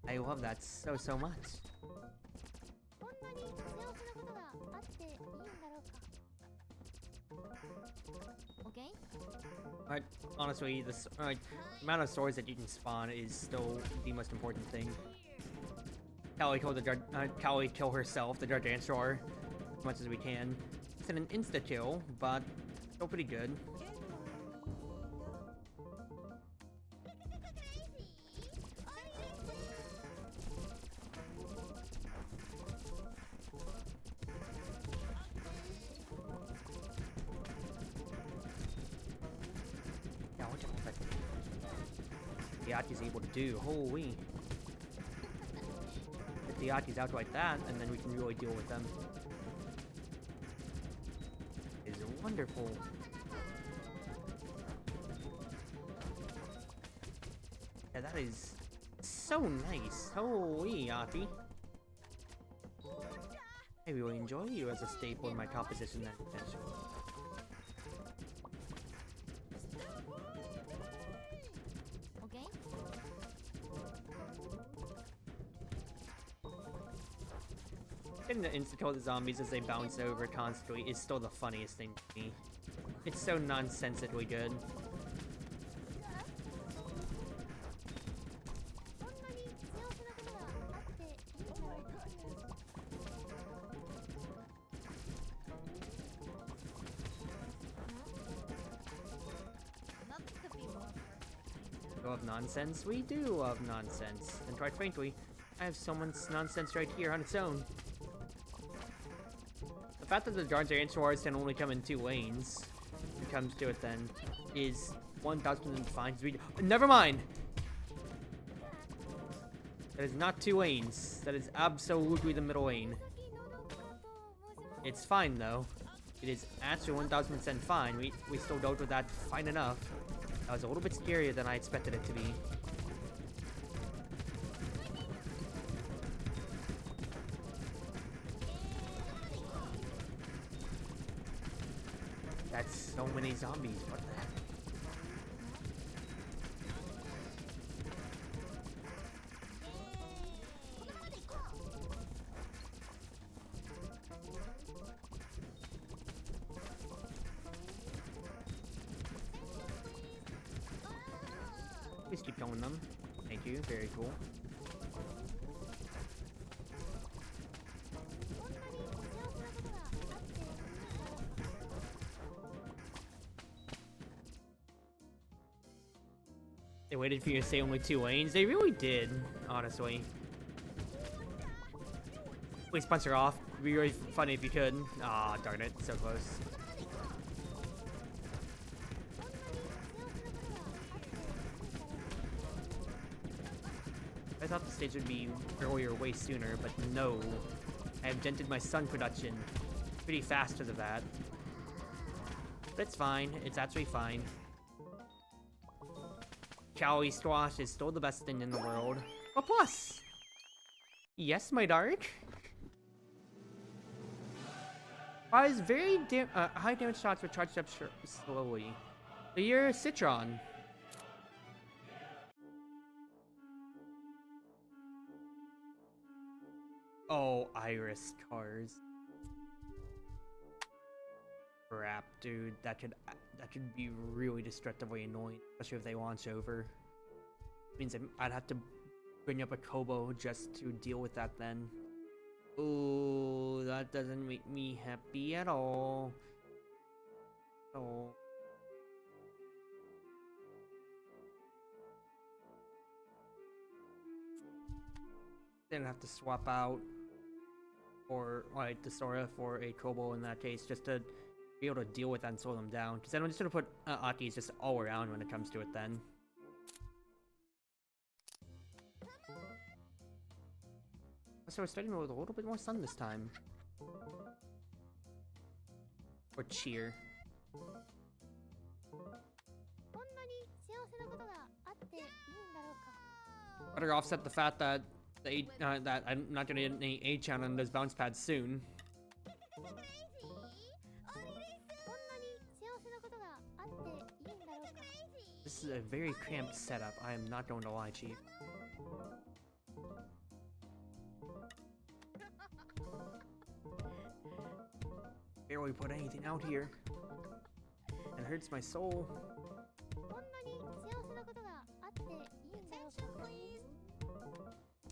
I love that so much. Okay. But honestly, the amount of swords that you can spawn is still the most important thing. Callie kill herself, the Gargantuar, as much as we can. It's an insta kill, but still pretty good. Yeah, look at what the Aki's able to do. Holy. Get the Aki's out like that, and then we can really deal with them. It's wonderful. Yeah, that is so nice. Holy, Aki. I really enjoy you as a staple in my composition then, potentially. Okay. Getting to insta-kill the zombies as they bounce over constantly is still the funniest thing to me. It's so nonsensically good. Love nonsense? We do love nonsense. And quite frankly, I have someone's nonsense right here on its own. The fact that the Gargantuars can only come in 2 lanes, when it comes to it then, is 1000% fine. Never mind! That is not 2 lanes. That is absolutely the middle lane. It's fine though. It is actually 1000% fine. We still dealt with that fine enough. That was a little bit scarier than I expected it to be. That's so many zombies. What the heck? Please keep killing them. Thank you. Very cool. They waited for you to say only 2 lanes. They really did, honestly. Please sponsor off. It'd be really funny if you could. Ah, darn it. So close. I thought the stage would be earlier way sooner, but no. I have dented my sun production pretty fast because of that. But it's fine. It's actually fine. Cali squash is still the best thing in the world. A plus! Yes, my dark. Applies very high damage shots were charged up slowly. So you're Citron. Oh, Iris cars. Crap, dude. That could be really destructively annoying, especially if they launch over. Means I'd have to bring up a Kobo just to deal with that then. Ooh, that doesn't make me happy at all. Oh. Then have to swap out or like the Sora for a Kobo in that case, just to be able to deal with that and slow them down. Because then I'm just gonna put Aki's just all around when it comes to it then. So we're starting with a little bit more sun this time. Or cheer. Better offset the fact that that I'm not gonna get any A-channel on those bounce pads soon. This is a very cramped setup, I am not going to lie, Chief. Barely put anything out here. It hurts my soul.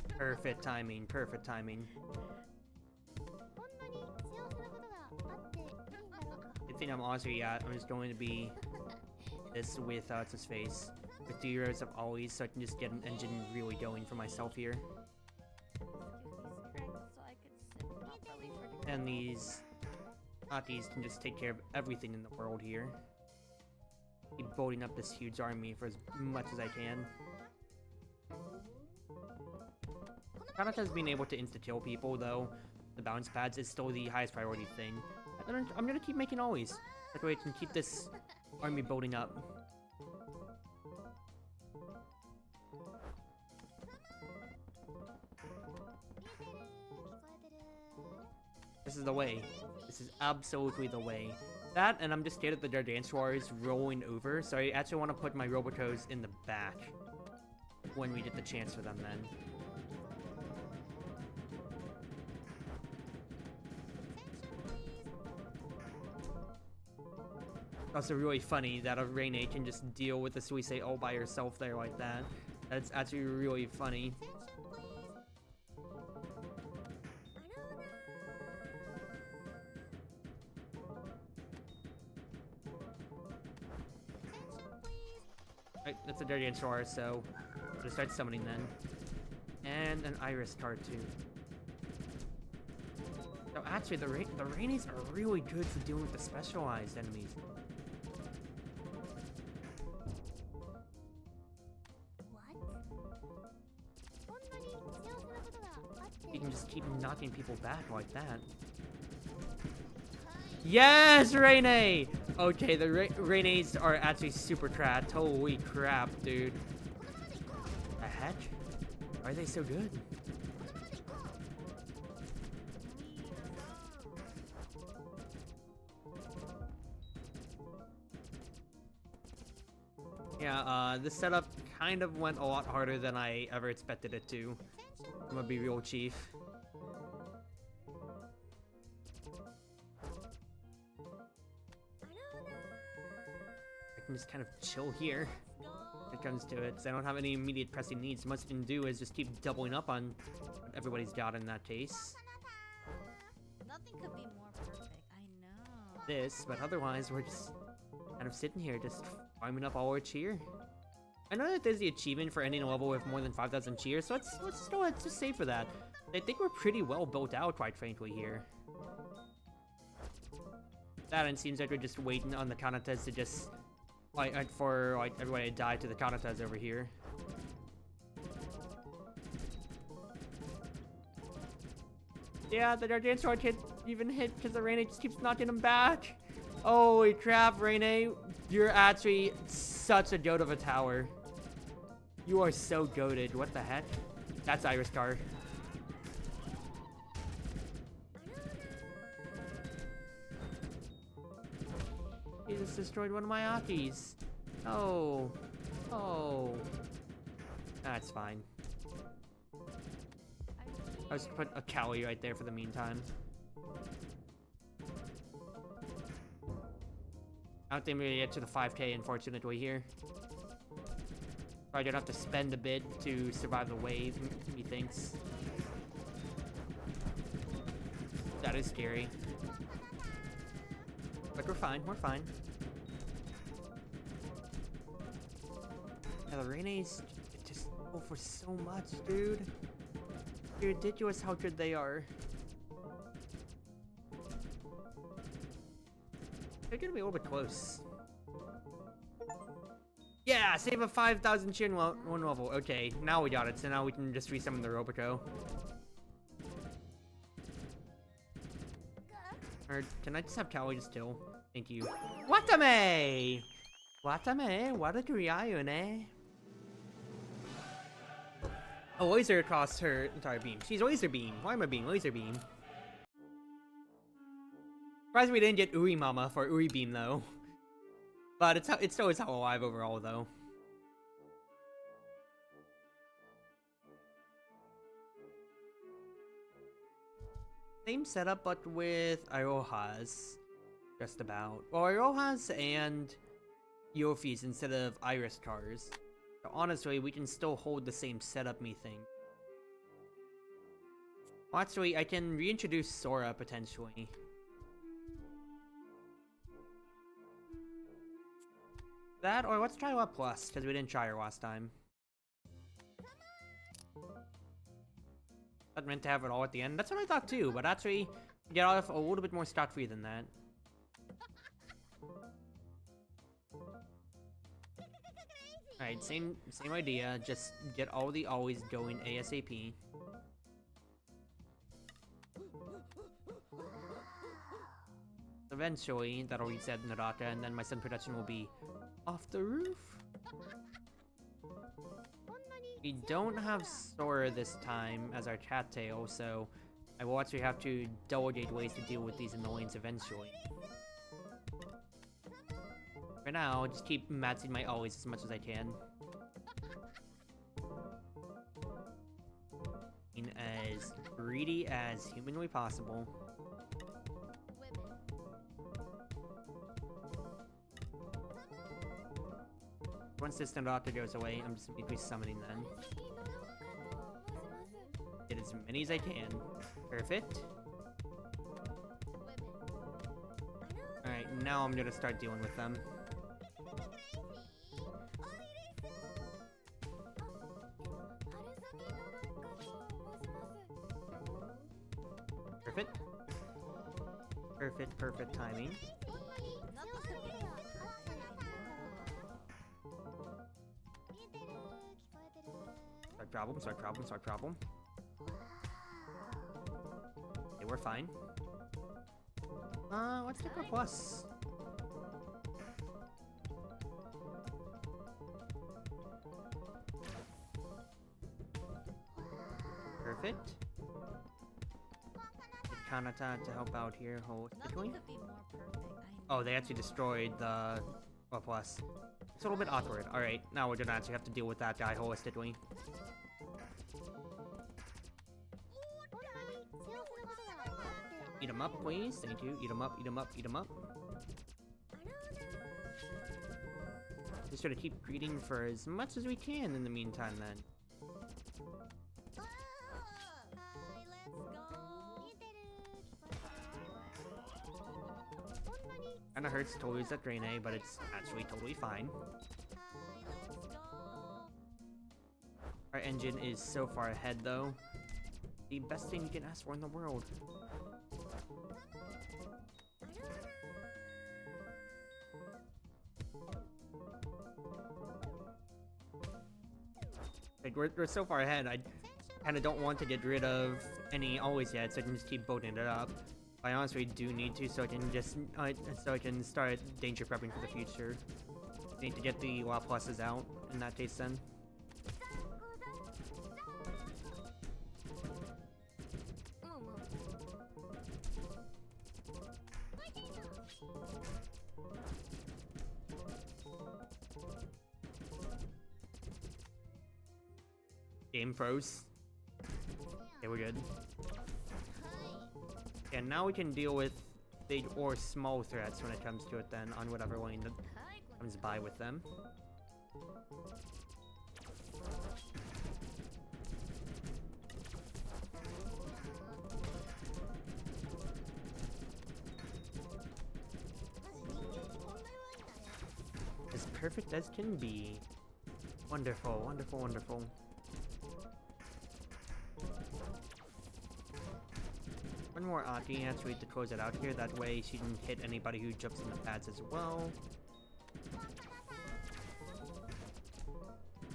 Perfect timing, perfect timing. I think I'm honestly, I'm just going to be this with what's his face. With the heroes of always, so I can just get an engine really going for myself here. And these Akis can just take care of everything in the world here. Keep building up this huge army for as much as I can. Kanata's being able to insta-kill people, though, the bounce pads is still the highest priority thing. I'm gonna keep making always. That way I can keep this army building up. This is the way. This is absolutely the way. That, and I'm just scared of the Gargantuar is rolling over, so I actually want to put my Robocos in the back when we get the chance for them then. Also really funny that a Rene can just deal with the Suisei all by herself there like that. That's actually really funny. Right, that's a Gargantuar, so I'm gonna start summoning then. And an Iris card too. So actually, the Renes are really good for dealing with the specialized enemies. You can just keep knocking people back like that. Yes, Rene! Okay, the Renes are actually super trapped. Holy crap, dude. The heck? Why are they so good? Yeah, this setup kind of went a lot harder than I ever expected it to. I'm gonna be real, Chief. I can just kind of chill here when it comes to it, because I don't have any immediate pressing needs. Most I can do is just keep doubling up on what everybody's got in that case. Nothing could be more perfect, I know. This, but otherwise we're just kind of sitting here, just farming up all our cheer. I know that there's the achievement for ending a level with more than 5,000 cheers, so let's go ahead to say for that. I think we're pretty well built out, quite frankly, here. That, and it seems like we're just waiting on the Kanatas to just, for everybody to die to the Kanatas over here. Yeah, the Gargantuar can't even hit because the Rene just keeps knocking him back. Holy crap, Rene. You're actually such a goat of a tower. You are so goated. What the heck? That's Iris Car. He just destroyed one of my Akis. Oh. Oh. That's fine. I'll just put a Cali right there for the meantime. I don't think we're gonna get to the 5K, unfortunately, here. Probably gonna have to spend a bit to survive the wave, he thinks. That is scary. But we're fine, we're fine. Yeah, the Rene's just go for so much, dude. It's ridiculous how good they are. They're gonna be a little bit close. Yeah, save a 5,000 chin one level. Okay, now we got it. So now we can just resummon the Roboco. Or can I just have Cali just kill? Thank you. Watame! Watame, what a Griayune. A laser across her entire beam. She's laser beam. Why am I being laser beam? Surprised we didn't get Uri Mama for Uri Beam though. But it's still is how alive overall though. Same setup but with Irohas. Just about. Well, Irohas and Yofis instead of Iris Cars. So honestly, we can still hold the same setup, me think. Well, actually, I can reintroduce Sora potentially. That, or let's try What Plus, because we didn't try her last time. Not meant to have it all at the end. That's what I thought too, but actually, get off a little bit more scot-free than that. Alright, same idea, just get all the always going ASAP. Eventually, that'll reset Naraka, and then my sun production will be off the roof. We don't have Sora this time as our cattail, so I will actually have to delegate ways to deal with these annoyings eventually. For now, I'll just keep maxing my always as much as I can. Being as greedy as humanly possible. Once this Naraka goes away, I'm just gonna be summoning then. Get as many as I can. Perfect. Alright, now I'm gonna start dealing with them. Perfect. Perfect timing. Start problem. Okay, we're fine. Let's take our plus. Perfect. Kanata to help out here holistically. Oh, they actually destroyed the plus. It's a little bit awkward. Alright, now we're gonna actually have to deal with that guy holistically. Eat him up, please. Thank you. Eat him up, eat him up, eat him up. Just gotta keep greeting for as much as we can in the meantime, then. Kinda hurts to lose that Draene, but it's actually totally fine. engine is so far ahead, though. The best thing you can ask for in the world. Like, we're so far ahead, I kind of don't want to get rid of any always yet, so I can just keep building it up. I honestly do need to, so I can just so I can start danger prepping for the future. Need to get the WA pluses out in that case then. Game froze. Okay, we're good. And now we can deal with big or small threats when it comes to it then, on whatever lane that comes by with them. As perfect as can be. Wonderful, wonderful, wonderful. One more Aki actually to close it out here, that way she can hit anybody who jumps in the pads as well.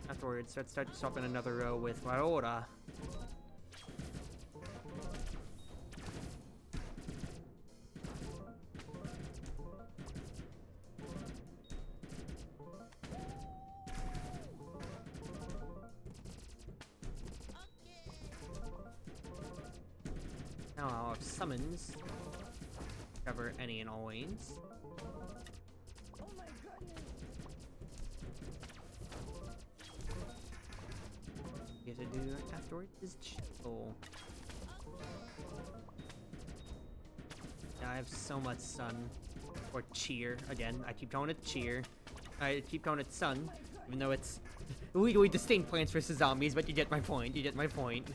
Afterwards, let's start swapping another row with Aurora. Now I'll have summons. Cover any and all lanes. Oh my goodness. You have to do afterwards is chill. Yeah, I have so much sun. Or cheer. Again, I keep calling it cheer. I keep calling it sun. Even though it's legally distinct Plants vs. Zombies, but you get my point. You get my point.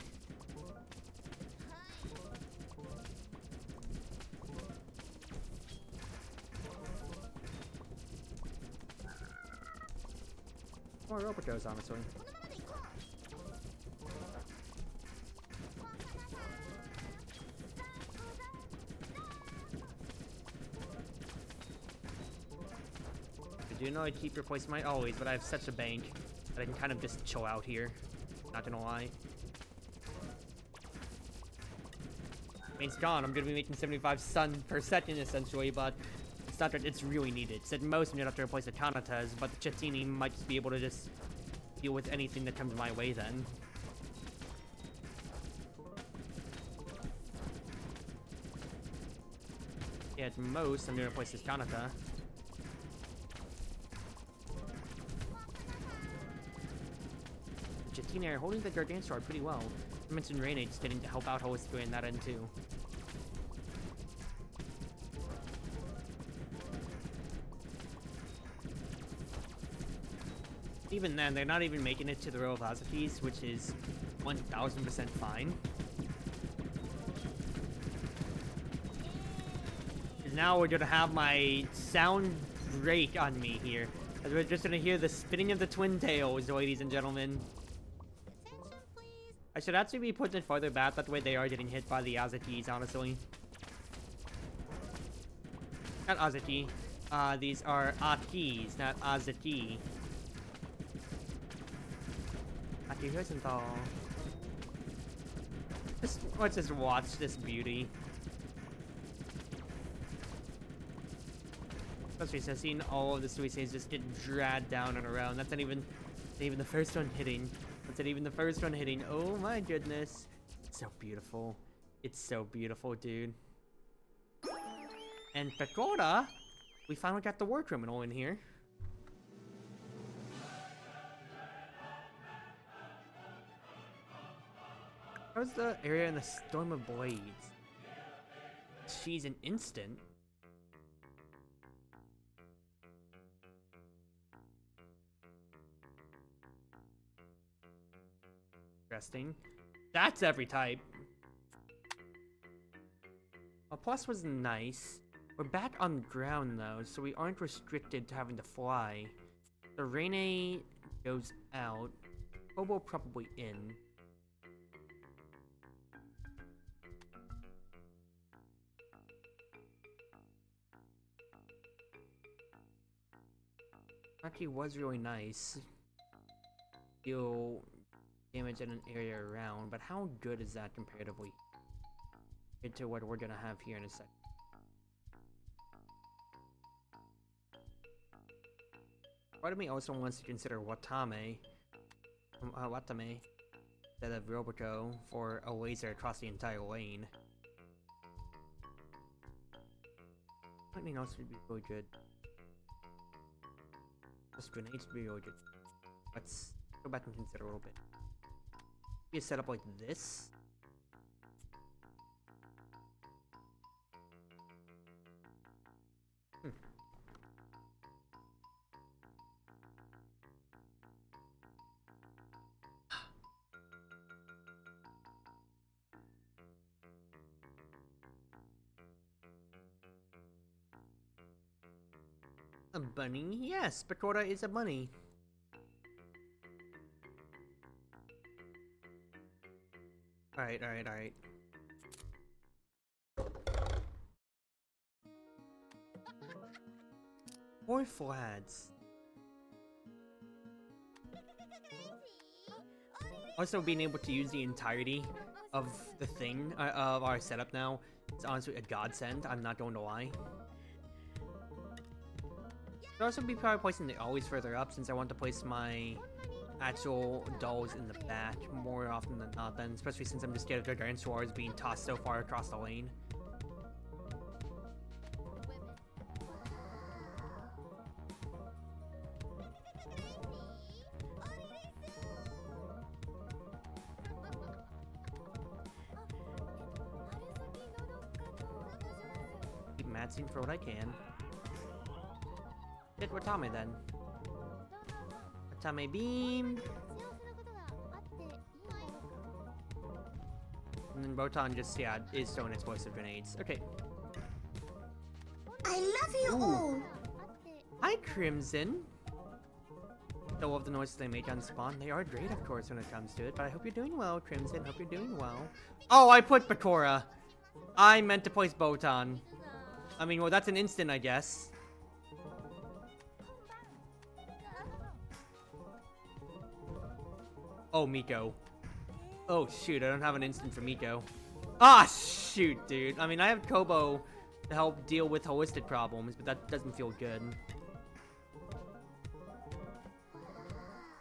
More Robocos, honestly. I do know I keep replacing my always, but I have such a bank that I can kind of just chill out here. Not gonna lie. Main's gone. I'm gonna be making 75 sun per second essentially, but it's not that it's really needed. At most, I'm gonna have to replace the Kanatas, but the Chatini might just be able to just deal with anything that comes my way then. Yeah, at most, I'm gonna replace this Kanata. Chatini are holding the Guardian Sword pretty well. I mentioned Rainage just getting to help out Holistic in that end too. Even then, they're not even making it to the row of Azatis, which is 1000% fine. And now we're gonna have my sound break on me here. As we're just gonna hear the spinning of the twin tails, ladies and gentlemen. Attention, please. I should actually be putting it farther back, that way they are getting hit by the Azatis, honestly. Not Azati. These are Akis, not Azati. Aki Rosenthal. Let's just watch this beauty. Especially since I've seen all of the Suicides just get dragged down and around. That's not even the first one hitting. That's not even the first one hitting. Oh my goodness. It's so beautiful. It's so beautiful, dude. And Pecora, we finally got the war criminal in here. How's the area in the Storm of Blades? She's an instant. Interesting. That's every type. A plus was nice. We're back on ground though, so we aren't restricted to having to fly. The Rene goes out. Robo probably in. Actually was really nice. Deal damage in an area around, but how good is that comparatively into what we're gonna have here in a second? Part of me also wants to consider Watame instead of Roboco for a laser across the entire lane. Lightning also would be really good. Just grenades would be really good. Let's go back and consider a little bit. Be a setup like this. A bunny? Yes, Bakura is a bunny. Alright. More flads. Also, being able to use the entirety of the thing, of our setup now, is honestly a godsend, I'm not going to lie. I'd also be probably placing the always further up since I want to place my actual dolls in the back more often than not then, especially since I'm just scared of the Gargantuars being tossed so far across the lane. Keep matching for what I can. Hit Watame then. Watame beam. And then Botan just, yeah, is throwing explosive grenades. Okay. I love you all! Hi, Crimson! I love the noises they make on spawn. They are great, of course, when it comes to it, but I hope you're doing well, Crimson. Hope you're doing well. Oh, I put Bakura! I meant to place Botan. I mean, well, that's an instant, I guess. Oh, Miko. Oh, shoot, I don't have an instant for Miko. Ah, shoot, dude. I mean, I have Kobo to help deal with holistic problems, but that doesn't feel good.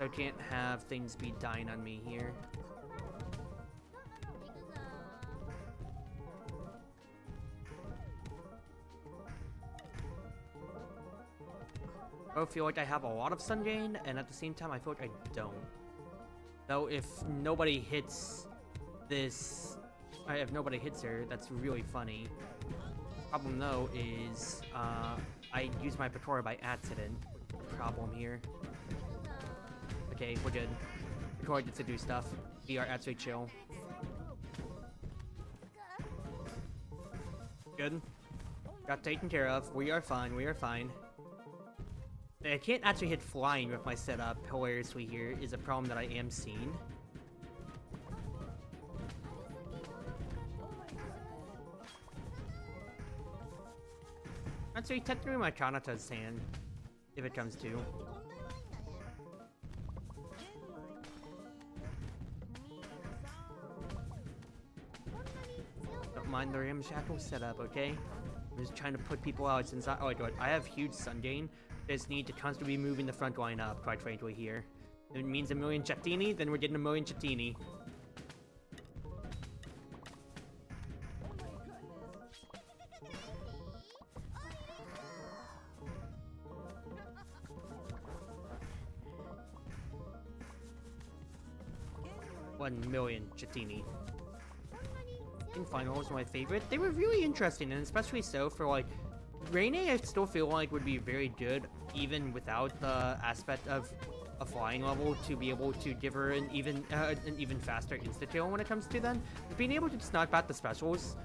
I can't have things be dying on me here. I feel like I have a lot of sun gain, and at the same time, I feel like I don't. Though, if nobody hits this... if nobody hits her, that's really funny. Problem, though, is I used my Bakura by accident. Problem here. Okay, we're good. Bakura gets to do stuff. We are actually chill. Good. Got taken care of. We are fine. We are fine. I can't actually hit flying with my setup, hilariously here, is a problem that I am seeing. Actually, technically my Kanata's hand, if it comes to. Don't mind the ramshackle setup, okay? I'm just trying to put people out since I have huge sun gain. Just need to constantly be moving the front line up, quite frankly, here. If it means a million Chattini, then we're getting a million Chattini. $1 million Chattini. In final was my favorite. They were really interesting, and especially so for like Raine, I still feel like would be very good even without the aspect of a flying level to be able to give her an even faster insta-kill when it comes to them. Being able to just knock back the specials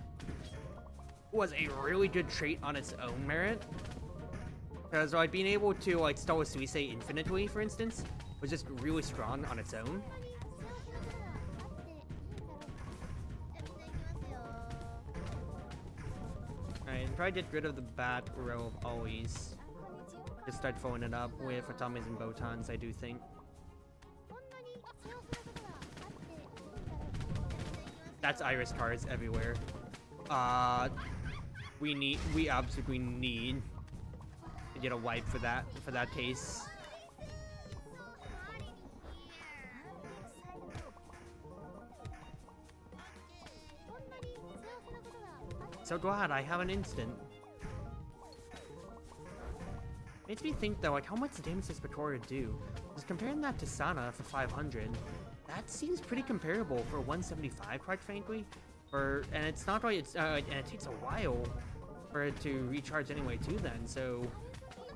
was a really good trait on its own merit. Because like being able to like stall a Suisei infinitely, for instance, was just really strong on its own. Alright, probably get rid of the bat row of always. Just start filling it up with Atames and Botons, I do think. That's Iris cards everywhere. We absolutely need to get a wipe for that case. So glad I have an instant. Makes me think though, like, how much damage does Victoria do? Just comparing that to Sana for 500, that seems pretty comparable for 175, quite frankly. And it's not like it's and it takes a while for it to recharge anyway too. Then, so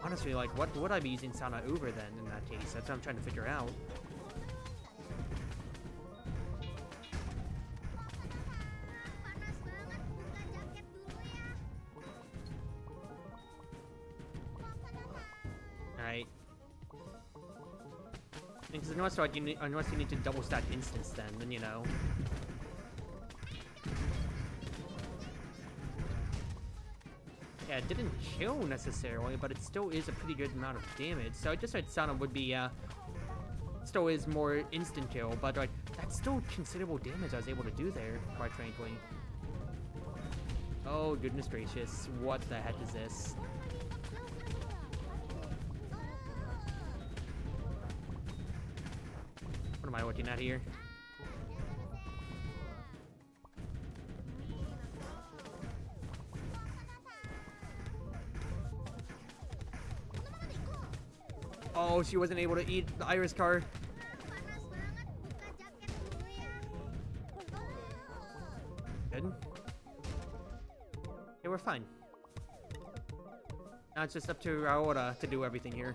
honestly, like, what would I be using Sana over then in that case? That's what I'm trying to figure out. Alright. Because unless you need to double stack instance, then you know. Yeah, it didn't kill necessarily, but it still is a pretty good amount of damage. So I just said Sana would be still is more instant kill, but like that's still considerable damage I was able to do there, quite frankly. Oh goodness gracious, what the heck is this? What am I looking at here? Oh, she wasn't able to eat the Iris card. Good. Okay, we're fine. Now it's just up to Raora to do everything here.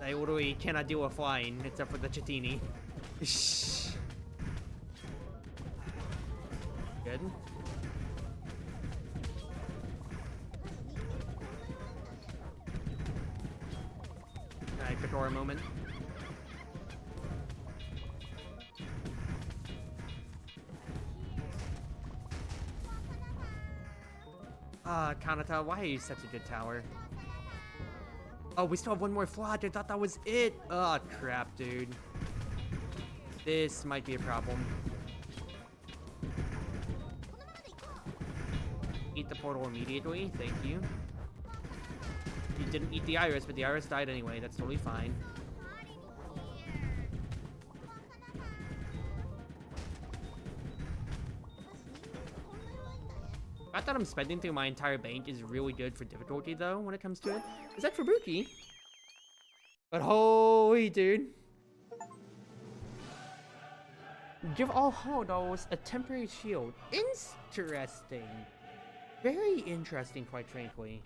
I literally cannot deal with flying, except for the Chatini. Good. Alright, Fedora moment. Kanata, why are you such a good tower? Oh, we still have one more flot. I thought that was it. Oh, crap, dude. This might be a problem. Eat the portal immediately. Thank you. You didn't eat the Iris, but the Iris died anyway. That's totally fine. I thought I'm spending through my entire bank is really good for difficulty, though, when it comes to it. Is that for Buki? But holy, dude. Give all Holos a temporary shield. Interesting. Very interesting, quite frankly.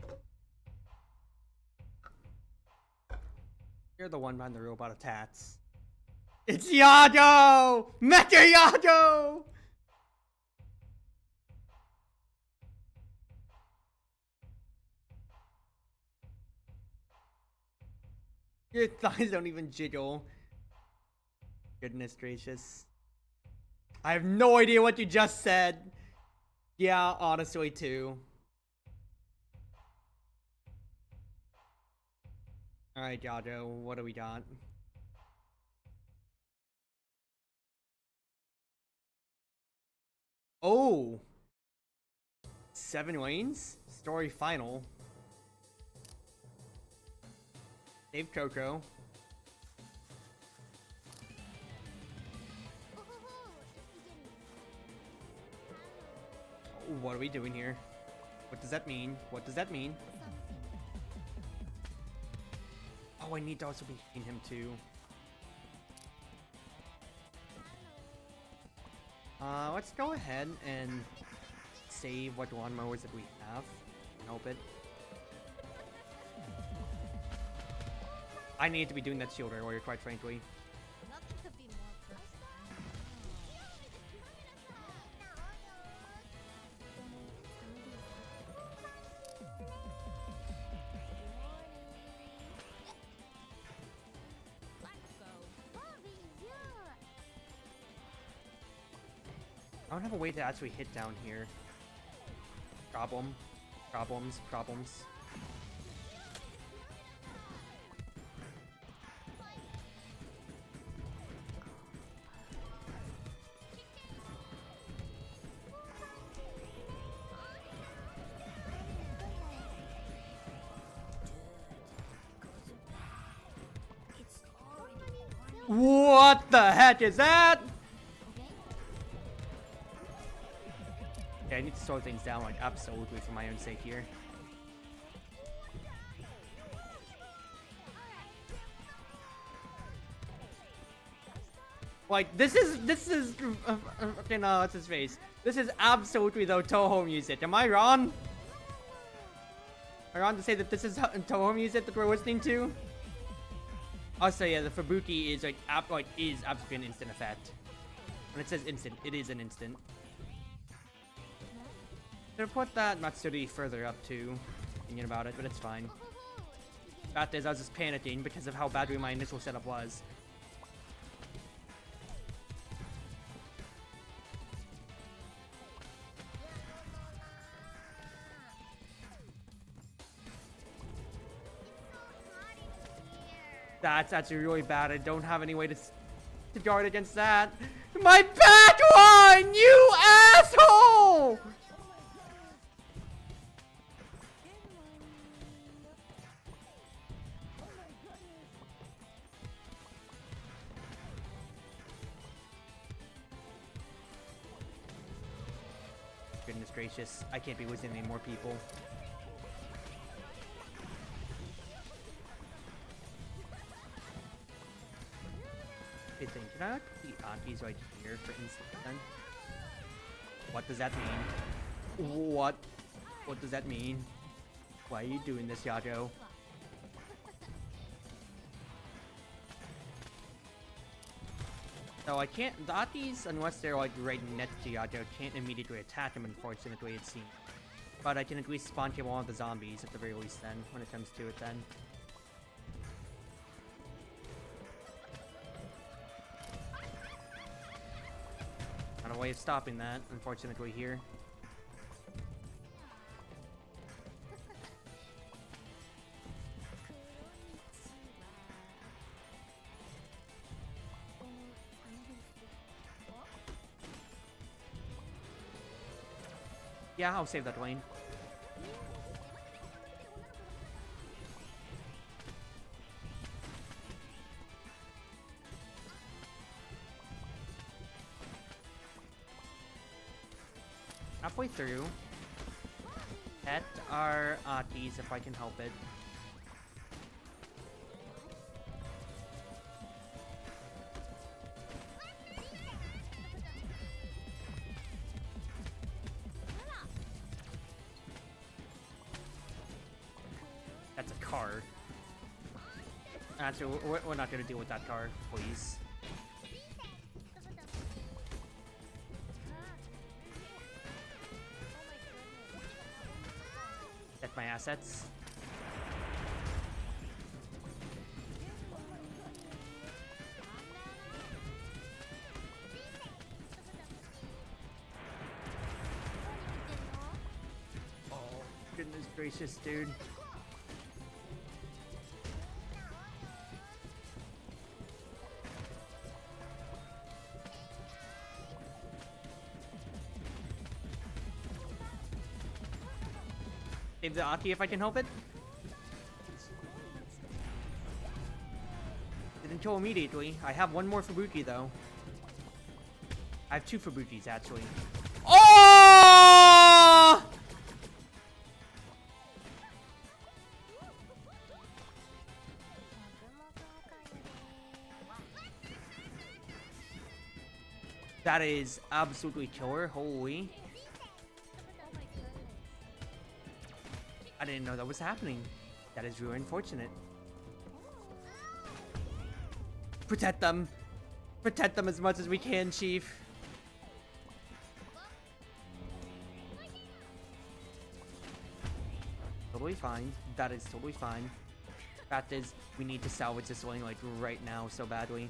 You're the one behind the robot of tats. It's Yago! Mecha Yago! Your thighs don't even jiggle. Goodness gracious. I have no idea what you just said. Yeah, honestly too. Alright, Yago, what do we got? Oh! 7 lanes? Story final. Save Coco. What are we doing here? What does that mean? What does that mean? Oh, I need to also be hitting him too. Let's go ahead and save what lawnmowers that we have. Help it. I need to be doing that shield earlier, quite frankly. Nothing could be more perfect. don't have a way to actually hit down here. Problems. What the heck is that? Yeah, I need to slow things down, like, absolutely for my own sake here. Like, this is, what's his face? This is absolutely the Toho music. Am I wrong? Am I wrong to say that this is Toho music that we're listening to? Also, yeah, the Fubuki is, like, is absolutely an instant effect. When it says instant, it is an instant. Should have put that Matsuri further up too, thinking about it, but it's fine. Fact is, I was just panicking because of how badly my initial setup was. That's actually really bad. I don't have any way to guard against that. My back line, you asshole! Goodness gracious, I can't be losing any more people. Can I put the aunties right here for instance then? What does that mean? What does that mean? Why are you doing this, Yajo? So I can't, the aunties, unless they're like right next to Yajo, can't immediately attack him, unfortunately it seems. But I can at least spawn kill one of the zombies at the very least then, when it comes to it then. Not a way of stopping that, unfortunately, here. Yeah, I'll save that lane. Halfway through. Pet our aunties if I can help it. That's a car. Actually, we're not gonna deal with that car, please. That's my assets. Oh, goodness gracious, dude. Save the Aki if I can help it. Didn't kill immediately. I have one more Fubuki though. I have two Fubukis actually. Oh! That is absolutely killer. Holy. I didn't know that was happening. That is really unfortunate. Protect them. Protect them as much as we can, Chief. Totally fine. That is totally fine. Fact is, we need to salvage this lane like right now so badly.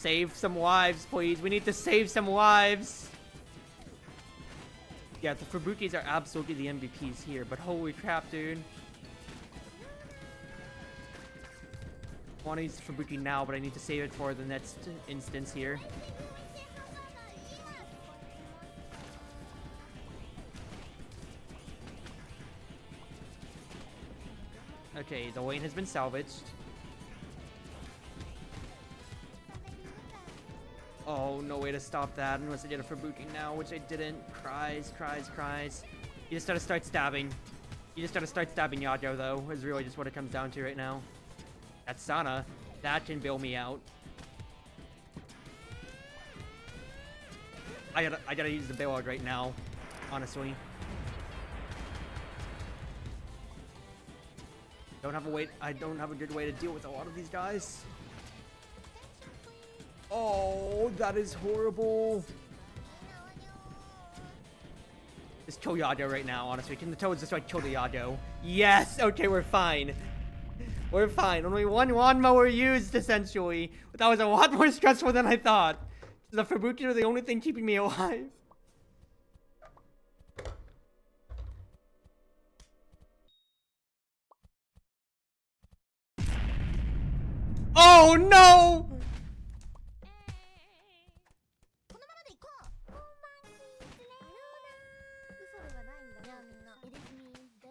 Save some wives, please. We need to save some wives. Yeah, the Fubukis are absolutely the MVPs here, but holy crap, dude. I want to use Fubuki now, but I need to save it for the next instance here. Okay, the lane has been salvaged. Oh, no way to stop that unless I did a Fubuki now, which I didn't. Cries. You just gotta start stabbing. You just gotta start stabbing Yajo, though, is really just what it comes down to right now. That Sana, that can bail me out. I gotta use the bailout right now, honestly. I don't have a good way to deal with a lot of these guys. Oh, that is horrible. Just kill Yajo right now, honestly. Can the Toads just like kill the Yajo? Yes! Okay, we're fine. We're fine. Only one lawnmower used, essentially. But that was a lot more stressful than I thought. The Fubuki are the only thing keeping me alive. Oh no!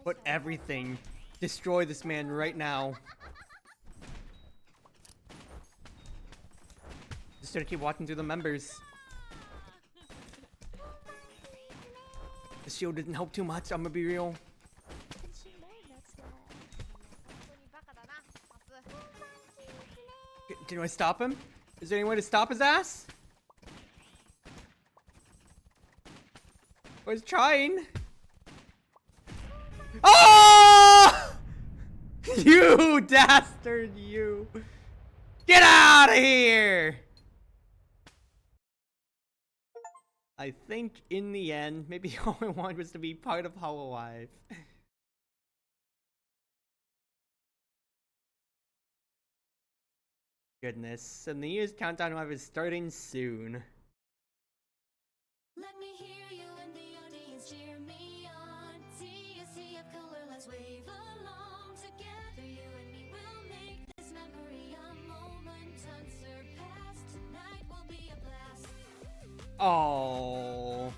Put everything. Destroy this man right now. Just gonna keep walking through the members. The shield didn't help too much, I'm gonna be real. Can I stop him? Is there any way to stop his ass? I was trying. Oh! You dastard, you. Get out of here! I think in the end, maybe all I wanted was to be part of Hololive. Goodness, and the year's countdown live is starting soon. Let me hear you and the audience cheer me on. See a sea of color, let's wave along. Together you and me will make this memory a moment unsurpassed. Tonight will be a blast. Oh.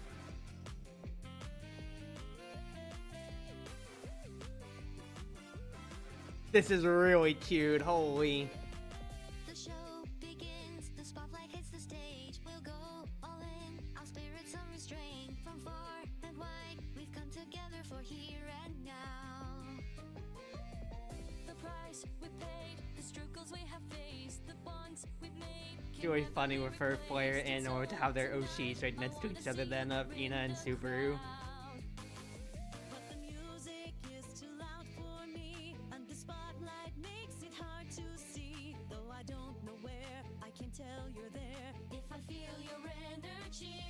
This is really cute, holy. The show begins, the spotlight hits the stage. We'll go all in, our spirits unrestrained. From far and wide, we've come together for here and now. The price we paid, the struggles we have faced, the bonds we've made. It's really funny with her, Flair, and Nora to have their Oshis right next to each other then of Ina and Subaru. But the music is too loud for me, and the spotlight makes it hard to see. Though I don't know where, I can tell you're there. If I feel your energy,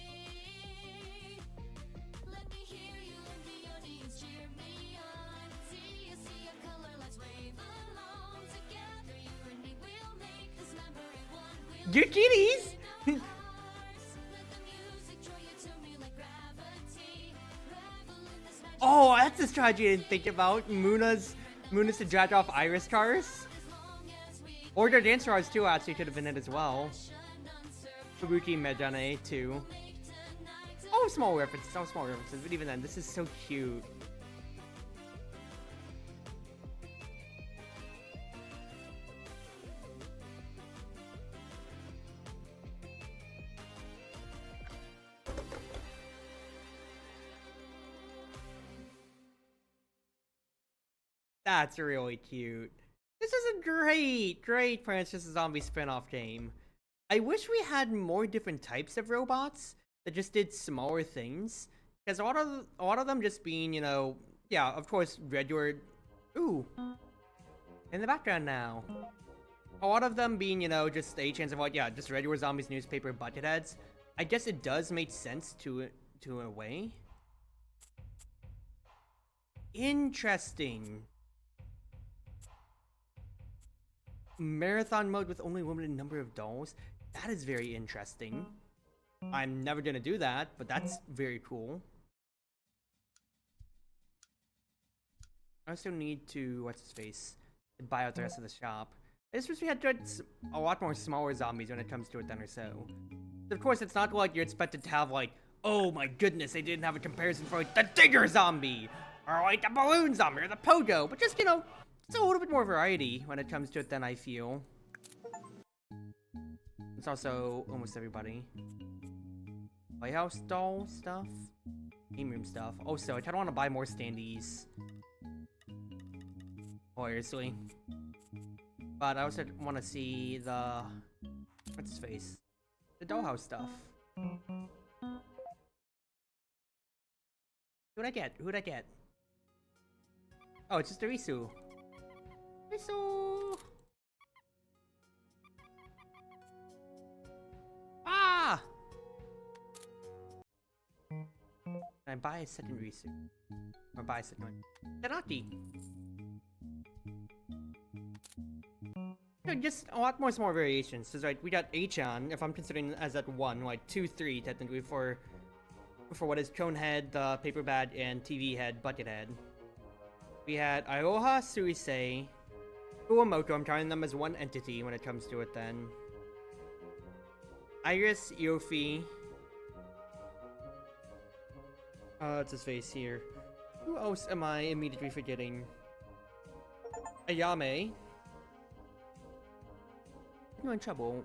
let me hear you and the audience cheer me on. See a sea of color, let's wave along. Together you and me will make this memory one. We'll Your kitties! let the music draw you to me like gravity. Revel in this magic. Oh, that's a strategy I didn't think about. Muna's to drag off Iris cars. Or their dance cars too, actually could have been it as well. Fubuki Medjane too. Oh, small references, but even then, this is so cute. That's really cute. This is a great Plants vs. Zombie spin-off game. I wish we had more different types of robots that just did smaller things. Because a lot of them just being, you know, yeah, of course, regular. Ooh, in the background now. A lot of them being, you know, just a chance of like, yeah, just regular zombies, newspaper, bucketheads. I guess it does make sense to a way. Interesting. marathon mode with only a limited number of dolls. That is very interesting. I'm never gonna do that, but that's very cool. I also need to, what's his face, buy out the rest of the shop. I just wish we had a lot more smaller zombies when it comes to it then or so. Of course, it's not like you're expected to have like, oh my goodness, they didn't have a comparison for like the Digger zombie, or like the Balloon zombie, or the Pogo, but just, you know, it's a little bit more variety when it comes to it than I feel. It's also almost everybody. Playhouse doll stuff, game room stuff. Also, I kind of want to buy more standees. Obviously. But I also want to see the... what's his face? The dollhouse stuff. Who'd I get? Who'd I get? Oh, it's just a Risu. Risu! Ah! Can I buy a second Risu? Or buy a second one? Tanaki! Just a lot more small variations. Cause right, we got Achan, if I'm considering as that one, like 2, 3 technically for what is Cone Head, Paper Bat, and TV Head, Bucket Head. We had Ioha, Suisei, Uemoto, I'm counting them as one entity when it comes to it then. Iris, Yofi. What's his face here? Who else am I immediately forgetting? Ayame. I'm in trouble.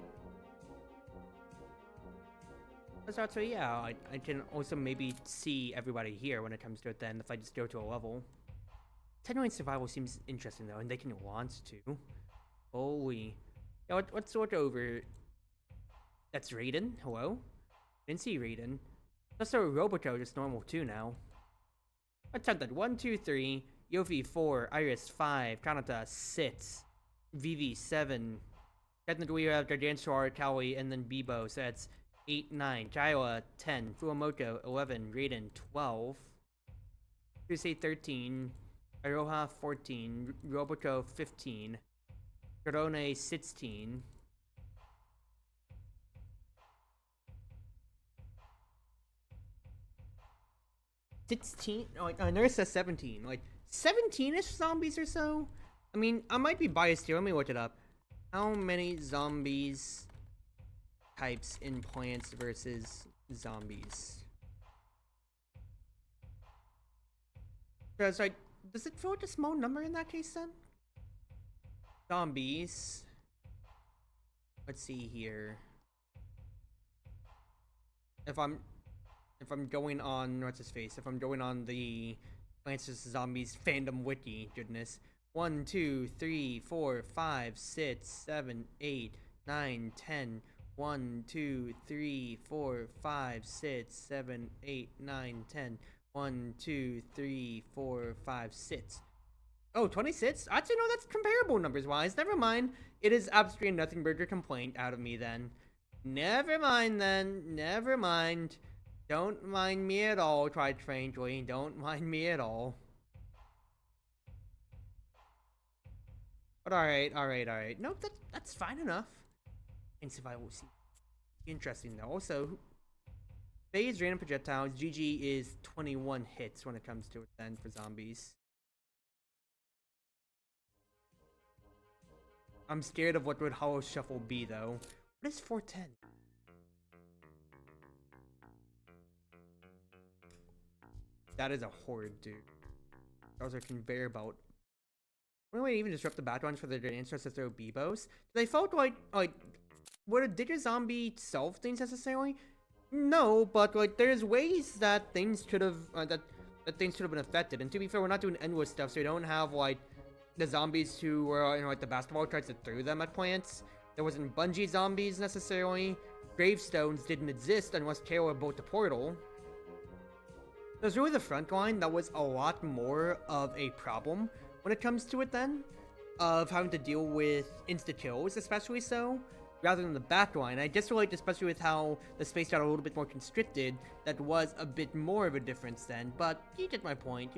So yeah, I can also maybe see everybody here when it comes to it then if I just go to a level. 10-9 survival seems interesting though, and they can want to. Holy. Yeah, what's sort over? That's Raiden? Hello? Didn't see Raiden. Also Roboto just normal too now. Let's count that. 1, 2, 3. Yofi 4. Iris 5. Kanata 6. Vivi 7. Technically we have Gargantuar, Kawi, and then Bibo, so that's 8, 9. Kaiwa 10. Fuamoto 11. Raiden 12. Tusei 13. Aroha 14. Roboto 15. Korone 16. Like, Nurse 17. Like, 17-ish zombies or so? I mean, I might be biased here. Let me look it up. How many zombies types in Plants vs. Zombies? Because, like, does it throw out a small number in that case then? Zombies. Let's see here. If I'm going on, what's his face? If I'm going on the Plants vs. Zombies fandom wiki, goodness. 1, 2, 3, 4, 5, 6, 7, 8, 9, 10. 1, 2, 3, 4, 5, 6, 7, 8, 9, 10. 1, 2, 3, 4, 5, 6. Oh, 26? Actually, no, that's comparable numbers-wise. Never mind. It is absolutely nothing but a complaint out of me then. Never mind then. Never mind. Don't mind me at all, quite strangely. Don't mind me at all. But alright. Nope, that's fine enough. And survival will see. Interesting though. Also, phase random projectiles. GG is 21 hits when it comes to it then for zombies. I'm scared of what would Holo Shuffle be though. What is 410? That is a horde, dude. That was a conveyor belt. Why don't we even disrupt the backgrounds for the dancers to throw Bebos? They felt like would a Digger zombie solve things necessarily? No, but like there's ways that things could have that things could have been affected. And to be fair, we're not doing endless stuff, so we don't have like the zombies who were like the basketball cards that threw them at plants. There wasn't bungee zombies necessarily. Gravestones didn't exist unless Kayla built the portal. It was really the front line that was a lot more of a problem when it comes to it then, of having to deal with insta-kills, especially so, rather than the back line. I just relate, especially with how the space got a little bit more constricted, that was a bit more of a difference then, but you get my point,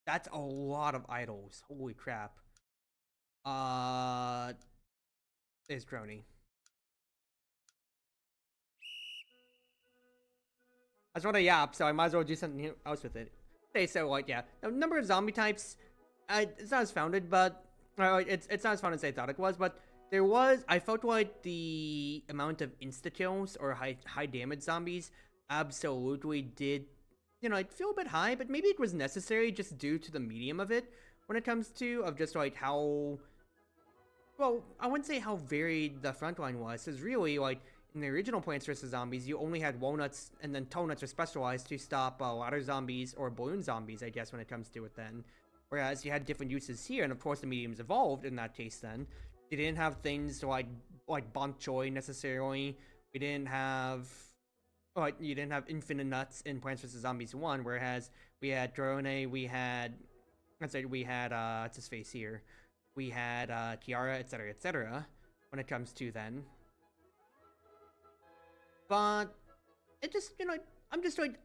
That's a lot of idols. Holy crap. There's Droney. I just want to yap, so I might as well do something else with it. Okay, so like, yeah, the number of zombie types, it's not as founded, but it's not as fun as I thought it was. But there was, I felt like the amount of insta kills or high damage zombies absolutely did, like feel a bit high, but maybe it was necessary just due to the medium of it when it comes to of just like how, well, I wouldn't say how varied the front line was, because really like in the original Plants vs. Zombies, you only had walnuts and then toenuts are specialized to stop ladder zombies or balloon zombies, I guess, when it comes to it then. Whereas you had different uses here, and of course the mediums evolved in that case then. You didn't have things like bok choy necessarily. We didn't have, like, you didn't have infinite nuts in Plants vs. Zombies 1, whereas we had Drone, we had, what's his face here? We had Kiara, etc., when it comes to then. But it just, I'm just like,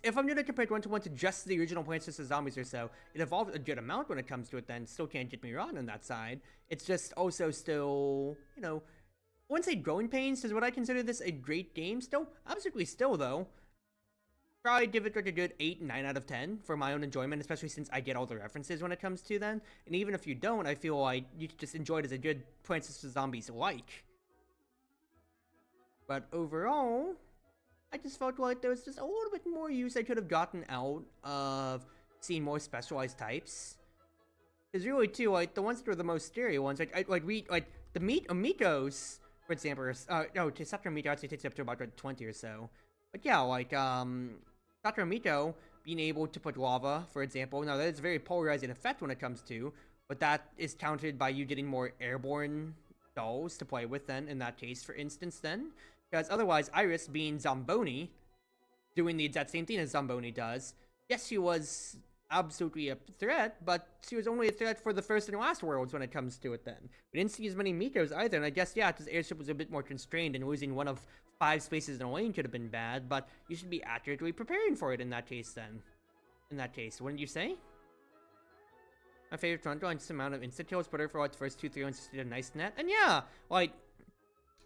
if I'm gonna compare 1-to-1 to just the original Plants vs. Zombies or so, it evolved a good amount when it comes to it then. Still can't get me wrong on that side. It's just also still, I wouldn't say growing pains, because would I consider this a great game still? Absolutely still, though. Probably give it like a good 8, 9 out of 10 for my own enjoyment, especially since I get all the references when it comes to then. And even if you don't, I feel like you just enjoy it as a good Plants vs. Zombies like. But overall, I just felt like there was just a little bit more use I could have gotten out of seeing more specialized types. Because really, too, like, the ones that were the most scary ones, the Amigos, for example, Dr. Amito actually takes up to about 20 or so. But yeah, like, Dr. Amito being able to put lava, for example, now that is a very polarizing effect when it comes to, but that is countered by you getting more airborne dolls to play with then, in that case, for instance, then. Because otherwise, Iris being Zamboni, doing the exact same thing as Zamboni does, yes, she was absolutely a threat, but she was only a threat for the first and last worlds when it comes to it then. We didn't see as many Mikos either, and I guess, yeah, because airship was a bit more constrained, and losing one of 5 spaces in a lane could have been bad, but you should be accurately preparing for it in that case then. In that case, wouldn't you say? My favorite front line just amount of instant kills, but her for like the first 2-3 rounds just did a nice net, and yeah, like,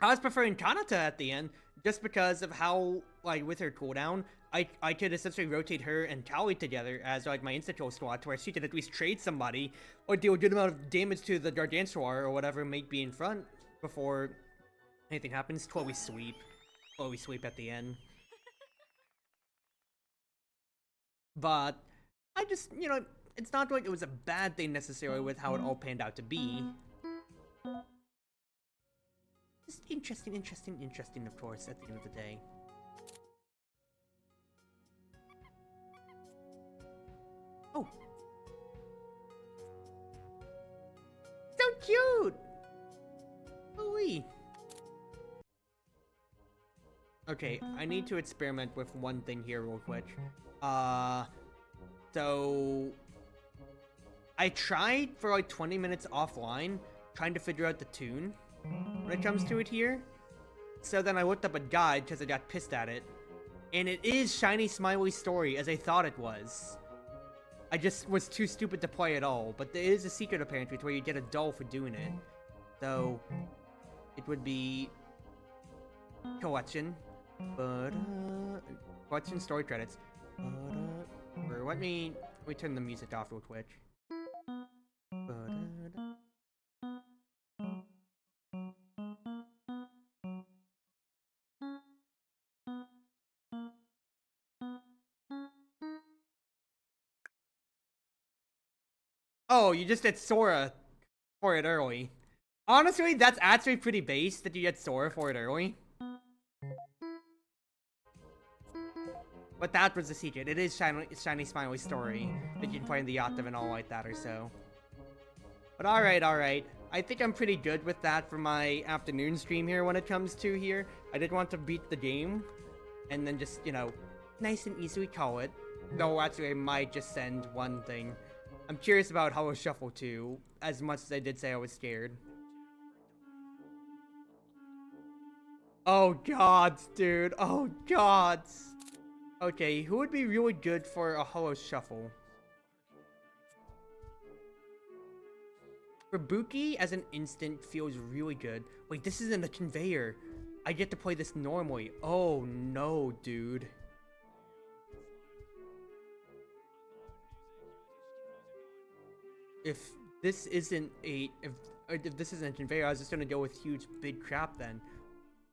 I was preferring Kanata at the end, just because of how, like, with her cooldown, I could essentially rotate her and Tali together as, like, my insta-kill squad, where she could at least trade somebody, or deal a good amount of damage to the Gargantuar, or whatever might be in front, before anything happens. Chloe sweep. Chloe sweep at the end. But, I just, it's not like it was a bad thing necessarily with how it all panned out to be. Just interesting, of course, at the end of the day. Oh! So cute! Ooh-wee. Okay, I need to experiment with one thing here real quick. So... I tried for like 20 minutes offline, trying to figure out the tune when it comes to it here. So then I looked up a guide because I got pissed at it. And it is Shiny Smiley Story as I thought it was. I just was too stupid to play at all. But there is a secret apparently where you get a doll for doing it. So it would be collection. But collection story credits. But let me turn the music off real quick. Oh, you just did Sora for it early. Honestly, that's actually pretty base that you get Sora for it early. But that was the secret. It is Shiny Smiley Story that you can play in the Octave and all like that or so. But alright. I think I'm pretty good with that for my afternoon stream here when it comes to here. I did want to beat the game. And then just, nice and easily call it. Though actually I might just send one thing. I'm curious about Holo Shuffle 2, as much as I did say I was scared. Oh gods, dude. Oh gods. Okay, who would be really good for a Holo Shuffle? Fubuki as an instant feels really good. Wait, this isn't a conveyor. I get to play this normally. Oh no, dude. If this isn't a if this isn't a conveyor, I was just gonna go with huge big crap then.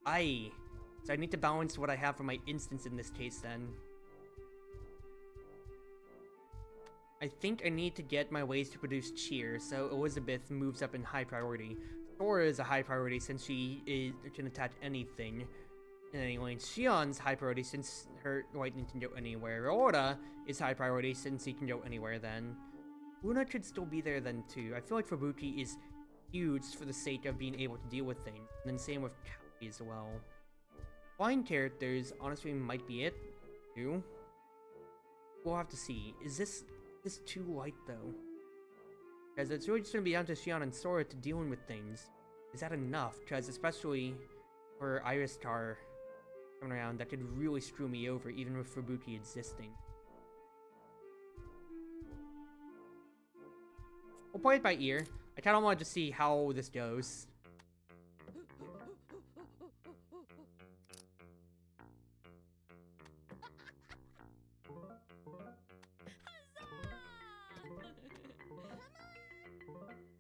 So I need to balance what I have for my instance in this case then. I think I need to get my ways to produce cheer, so Elizabeth moves up in high priority. Sora is a high priority since she can attach anything in any lane. Shion's high priority since her lightning can go anywhere. Aura is high priority since he can go anywhere then. Luna could still be there then too. I feel like Fubuki is huge for the sake of being able to deal with things. And then same with Kawi as well. Flying characters honestly might be it too. We'll have to see. Is this too light though? Because it's really just gonna be down to Shion and Sora to dealing with things. Is that enough? Because especially for Iris Star coming around, that could really screw me over even with Fubuki existing. We'll play it by ear. I kind of want to see how this goes.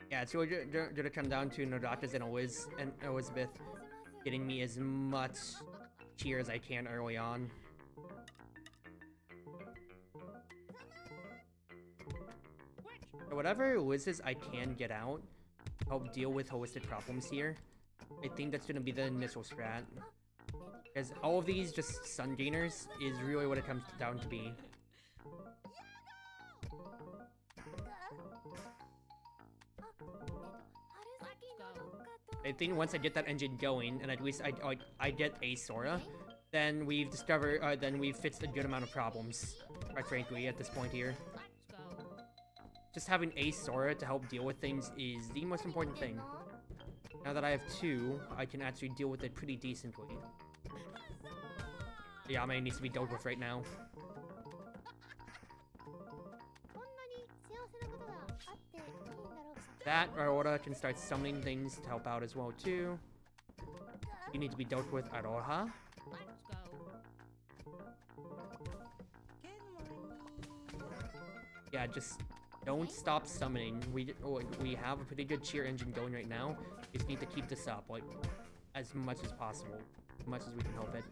Yeah, it's really gonna come down to Nodaka's and Elizabeth getting me as much cheer as I can early on. So whatever Liz's I can get out, help deal with holistic problems here. I think that's gonna be the initial strat. Because all of these just sun gainers is really what it comes down to be. I think once I get that engine going, and at least I get a Sora, then we've discovered, then we've fixed a good amount of problems, quite frankly, at this point here. Just having a Sora to help deal with things is the most important thing. Now that I have two, I can actually deal with it pretty decently. Yame needs to be dealt with right now. That Aurora can start summoning things to help out as well too. You need to be dealt with Aroha. Yeah, just don't stop summoning. We have a pretty good cheer engine going right now. We just need to keep this up, like, as much as possible. As much as we can help it.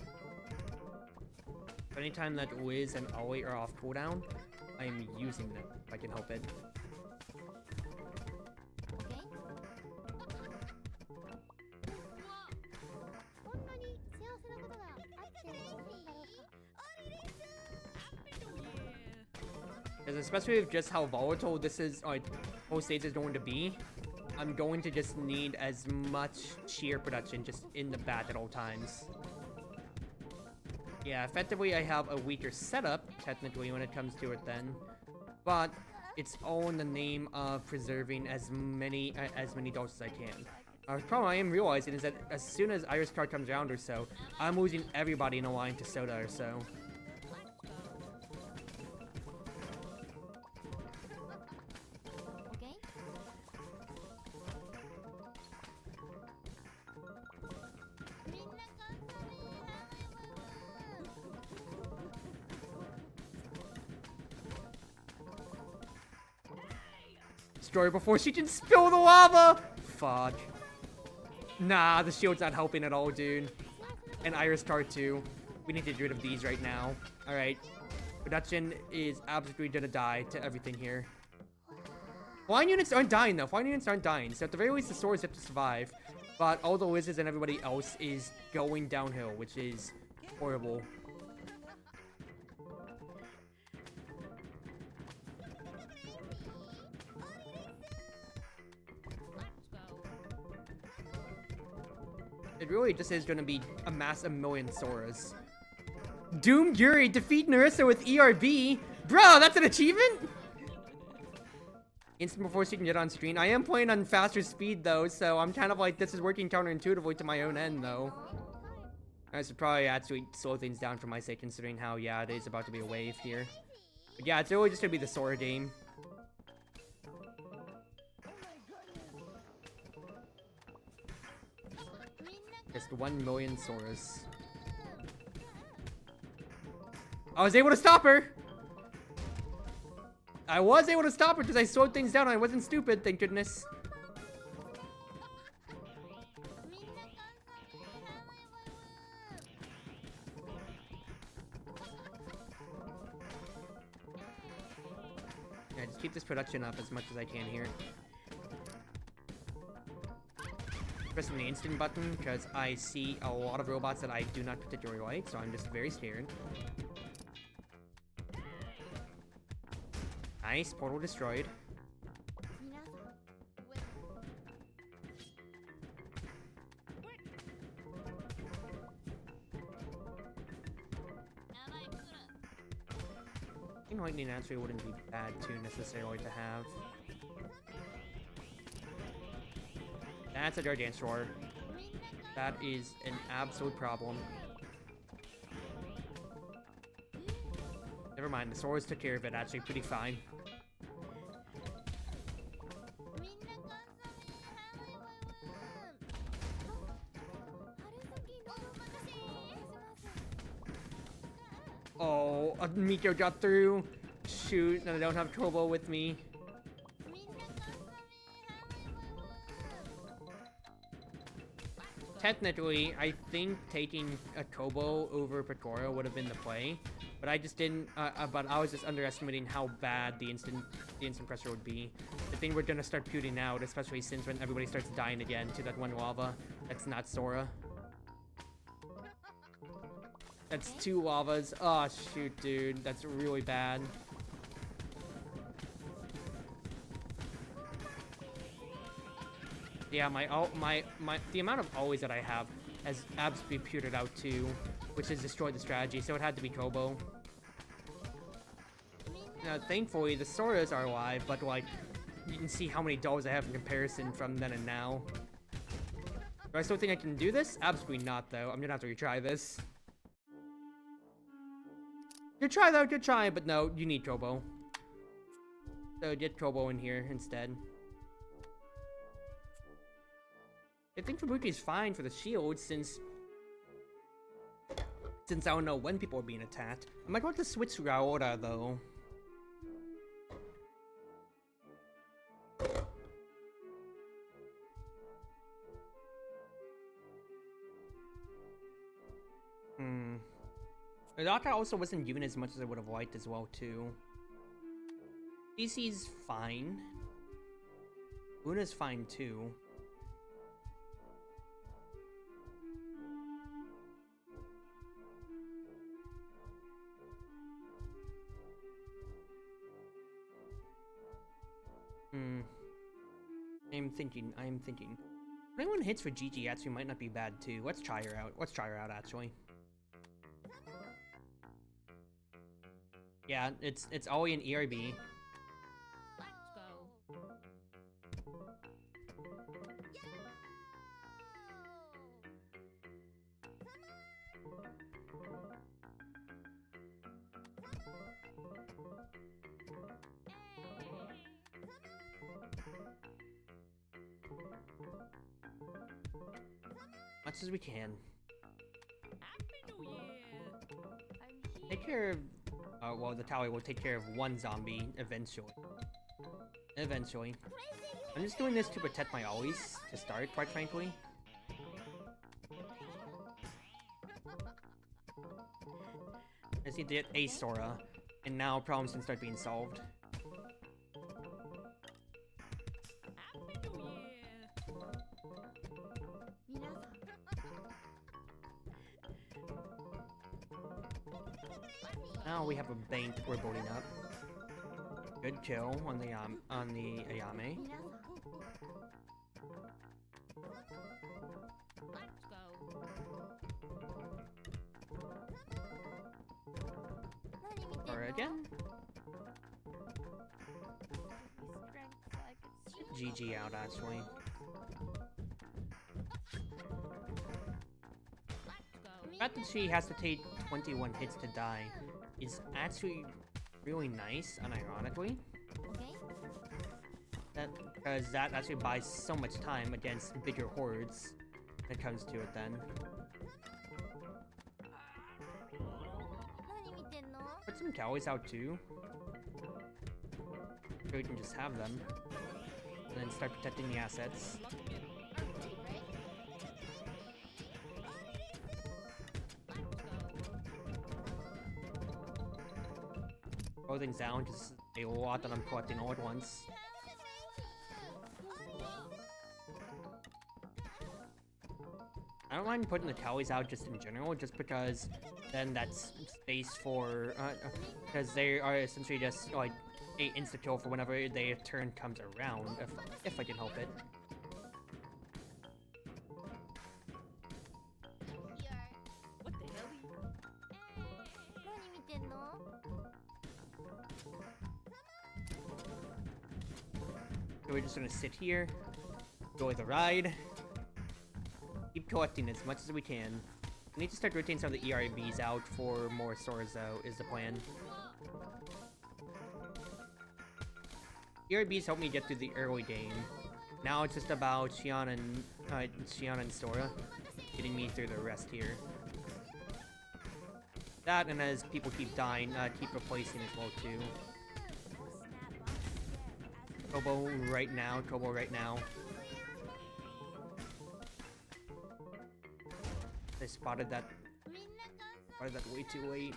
Anytime that Wiz and Ollie are off cooldown, I am using them if I can help it. Because especially with just how volatile this is, like, whole stage is going to be, I'm going to just need as much cheer production just in the back at all times. Yeah, effectively I have a weaker setup, technically, when it comes to it then. But it's all in the name of preserving as many dolls as I can. The problem I am realizing is that as soon as Iris card comes around or so, I'm losing everybody in a line to Soda or so. Destroy before she can spill the lava! Fuck. Nah, the shield's not helping at all, dude. And Iris card too. We need to get rid of these right now. Alright. Production is absolutely gonna die to everything here. Flying units aren't dying though. Flying units aren't dying. So at the very least, the swords have to survive. But all the wizards and everybody else is going downhill, which is horrible. It really just is going to be amass a million Soras. Doom Yuri defeat Narissa with ERB. Bro, that's an achievement? Instant before she can get on screen. I am playing on faster speed though, so I'm kind of like, this is working counterintuitively to my own end though. I should probably actually slow things down for my sake, considering how, yeah, it is about to be a wave here. But yeah, it's really just going to be the Sora game. Just 1 million Soras. I was able to stop her! I was able to stop her because I slowed things down and I wasn't stupid, thank goodness. Yeah, just keep this production up as much as I can here. Pressing the instant button because I see a lot of robots that I do not particularly like, so I'm just very scared. Nice, portal destroyed. I think lightning actually wouldn't be bad too necessarily to have. That's a Gargantuan Sword. That is an absolute problem. Never mind, the swords took care of it actually pretty fine. Oh, a meteor got through. Shoot, and I don't have Robo with me. Technically, I think taking a Kobo over Picoro would have been the play, but I just didn't. But I was just underestimating how bad the instant pressure would be. I think we're gonna start puting out, especially since when everybody starts dying again to that one lava. That's not Sora. That's 2 lavas. Oh shoot, dude, that's really bad. Yeah, the amount of always that I have has absolutely puted out too, which has destroyed the strategy, so it had to be Kobo. Now, thankfully, the Soras are alive, but like, you can see how many dolls I have in comparison from then and now. Do I still think I can do this? Absolutely not, though. I'm gonna have to retry this. Good try, though. Good try, but no, you need Kobo. So get Kobo in here instead. I think Fubuki is fine for the shield since I don't know when people are being attacked. I might want to switch to Raora though. Daka also wasn't given as much as I would have liked as well too. DC's fine. Luna's fine too. I'm thinking. 21 hits for GG actually might not be bad too. Let's try her out. Let's try her out actually. Yeah, it's Ollie and ERB. Let's go. Much as we can. Happy New Year. I'm here. Take care of well, the tower will take care of one zombie eventually. Eventually. I'm just doing this to protect my Ollies to start, quite frankly. I just need to get a Sora, and now problems can start being solved. Happy New Year. Now we have a bank we're building up. Good kill on the Ayame. Let's go. Or again. GG out actually. The fact that she has to take 21 hits to die is actually really nice, unironically. Okay. Because that actually buys so much time against bigger hordes. when it comes to it then. 何見てんの Put some cowies out too. So we can just have them. And then start protecting the assets. Slow things down, just a lot that I'm collecting all at once. I don't mind putting the cowies out just in general, just because then that's space for, because they are essentially just like a insta kill for whenever their turn comes around, if I can help it. What the hell? 何見てんの So we're just gonna sit here, enjoy the ride, keep collecting as much as we can. We need to start rotating some of the ERBs out for more stores though, is the plan. ERBs helped me get through the early game. Now it's just about Xian and Sora getting me through the rest here. That, and as people keep dying, keep replacing as well too. Robo right now, Robo right now. I spotted that way too late.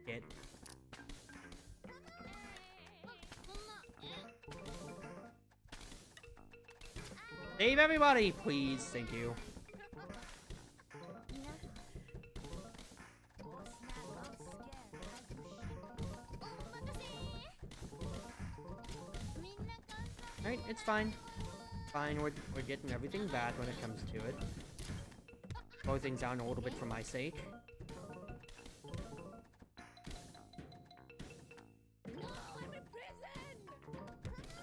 Get. Save everybody, please. Thank you. Alright, it's fine. Fine, we're getting everything back when it comes to it. Slow things down a little bit for my sake.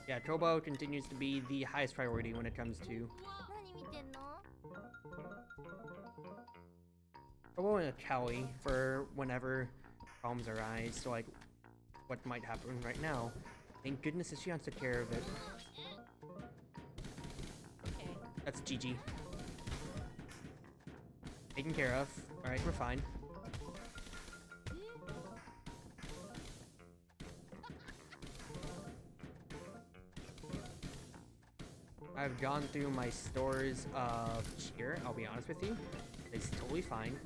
Yeah, Turbo continues to be the highest priority when it comes to 何見てんの Turbo and a Cowie for whenever problems arise. So like, what might happen right now? Thank goodness that she took care of it. That's GG. Taken care of. Alright, we're fine. I've gone through my stores of cheer, I'll be honest with you. It's totally fine.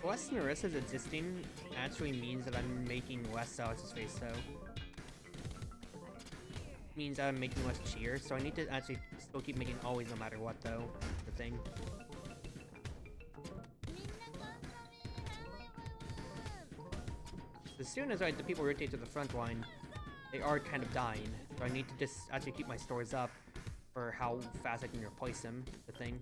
Less Narissa's existing actually means that I'm making less what's face though. Means that I'm making less cheer, so I need to actually still keep making always no matter what though. The thing. As soon as the people rotate to the front line, they are kind of dying. So I need to just actually keep my stores up for how fast I can replace them. The thing.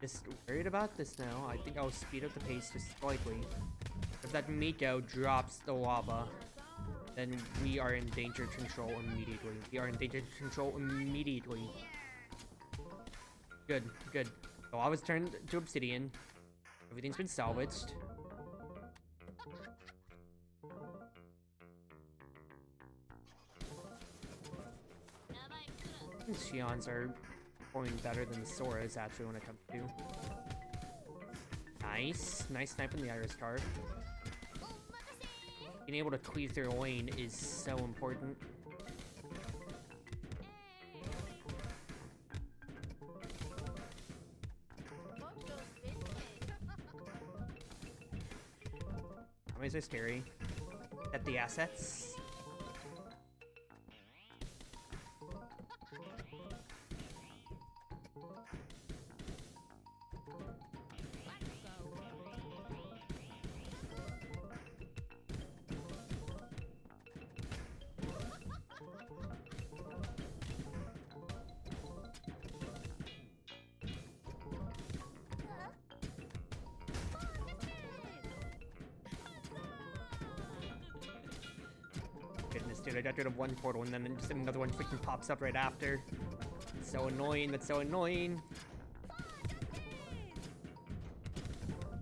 Just worried about this now. I think I'll speed up the pace just slightly. If that Miko drops the lava, then we are in danger control immediately. We are in danger control immediately. Good, good. The lava's turned to obsidian. Everything's been salvaged. Xions are performing better than the Soras actually when it comes to. Nice. Nice snipe in the Iris card. Being able to cleave through a lane is so important. Always are scary. At the assets. Dude, I got rid of one portal and then just another one freaking pops up right after. It's so annoying, that's so annoying.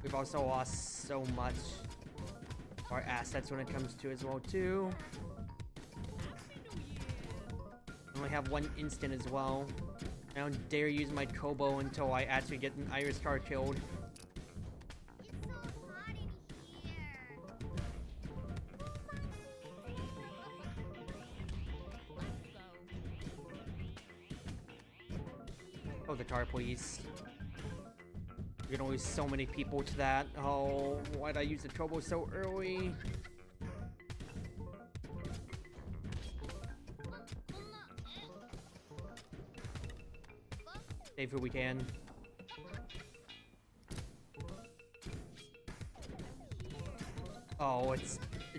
We've also lost so much of our assets when it comes to as well too. I only have one instant as well. I don't dare use my Kobo until I actually get an Iris card killed. Oh, the car, please. You're gonna lose so many people to that. Oh, why'd I use the Kobo so early? Save who we can. Oh, it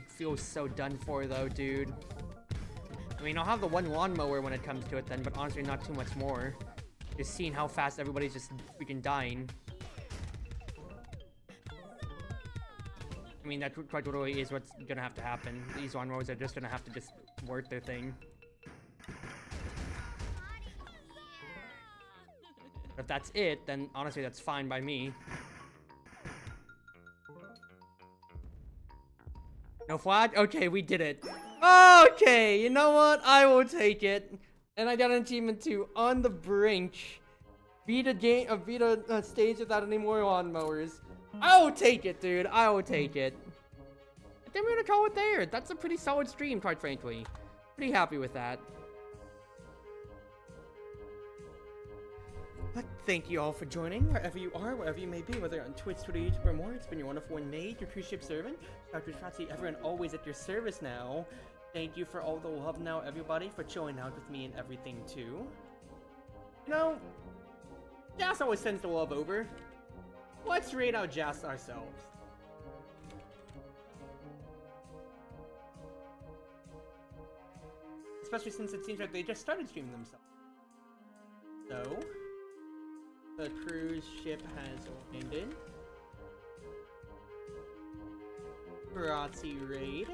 feels so done for though, dude. I mean, I'll have the one lawnmower when it comes to it then, but honestly not too much more. Just seeing how fast everybody's just freaking dying. I mean, that quite literally is what's gonna have to happen. These lawnmowers are just gonna have to just work their thing. If that's it, then honestly that's fine by me. No flag? Okay, we did it. Okay, you know what? I will take it. And I got an achievement too. On the brink. Beat a stage without any more lawnmowers. I will take it, dude. I will take it. I think we're gonna call it there. That's a pretty solid stream, quite frankly. Pretty happy with that. But thank you all for joining, wherever you are, wherever you may be, whether you're on Twitch, Twitter, YouTube, or more. It's been your Wonderful Wind Mage, your Cruz Ship servant, Chartreuse Proxy, everyone always at your service now. Thank you for all the love now, everybody, for chilling out with me and everything, too. You know, Jas always sends the love over. Let's raid out Jas ourselves. Especially since it seems like they just started streaming themselves. So, the cruise ship has landed. Proxy raid.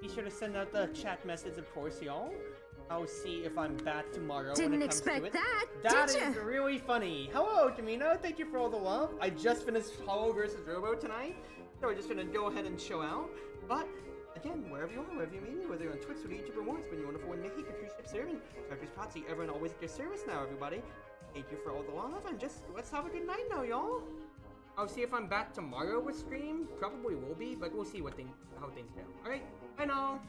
Be sure to send out the chat message, of course, y'all. I'll see if I'm back tomorrow when it comes to it. Didn't expect that, That did is ya? really funny. Hello, Tamino. Thank you for all the love. I just finished Holo versus Robo tonight, so we're just gonna go ahead and show out. But again, wherever you are, wherever you may be, whether you're on Twitch or YouTube or more, it's been your Wonderful Wind Mage, your Cruise Ship servant, Chartreuse Proxy, everyone always at your service now, everybody. Thank you for all the love, and just let's have a good night now, y'all. I'll see if I'm back tomorrow with stream. Probably will be, but we'll see how things go. All right, bye now.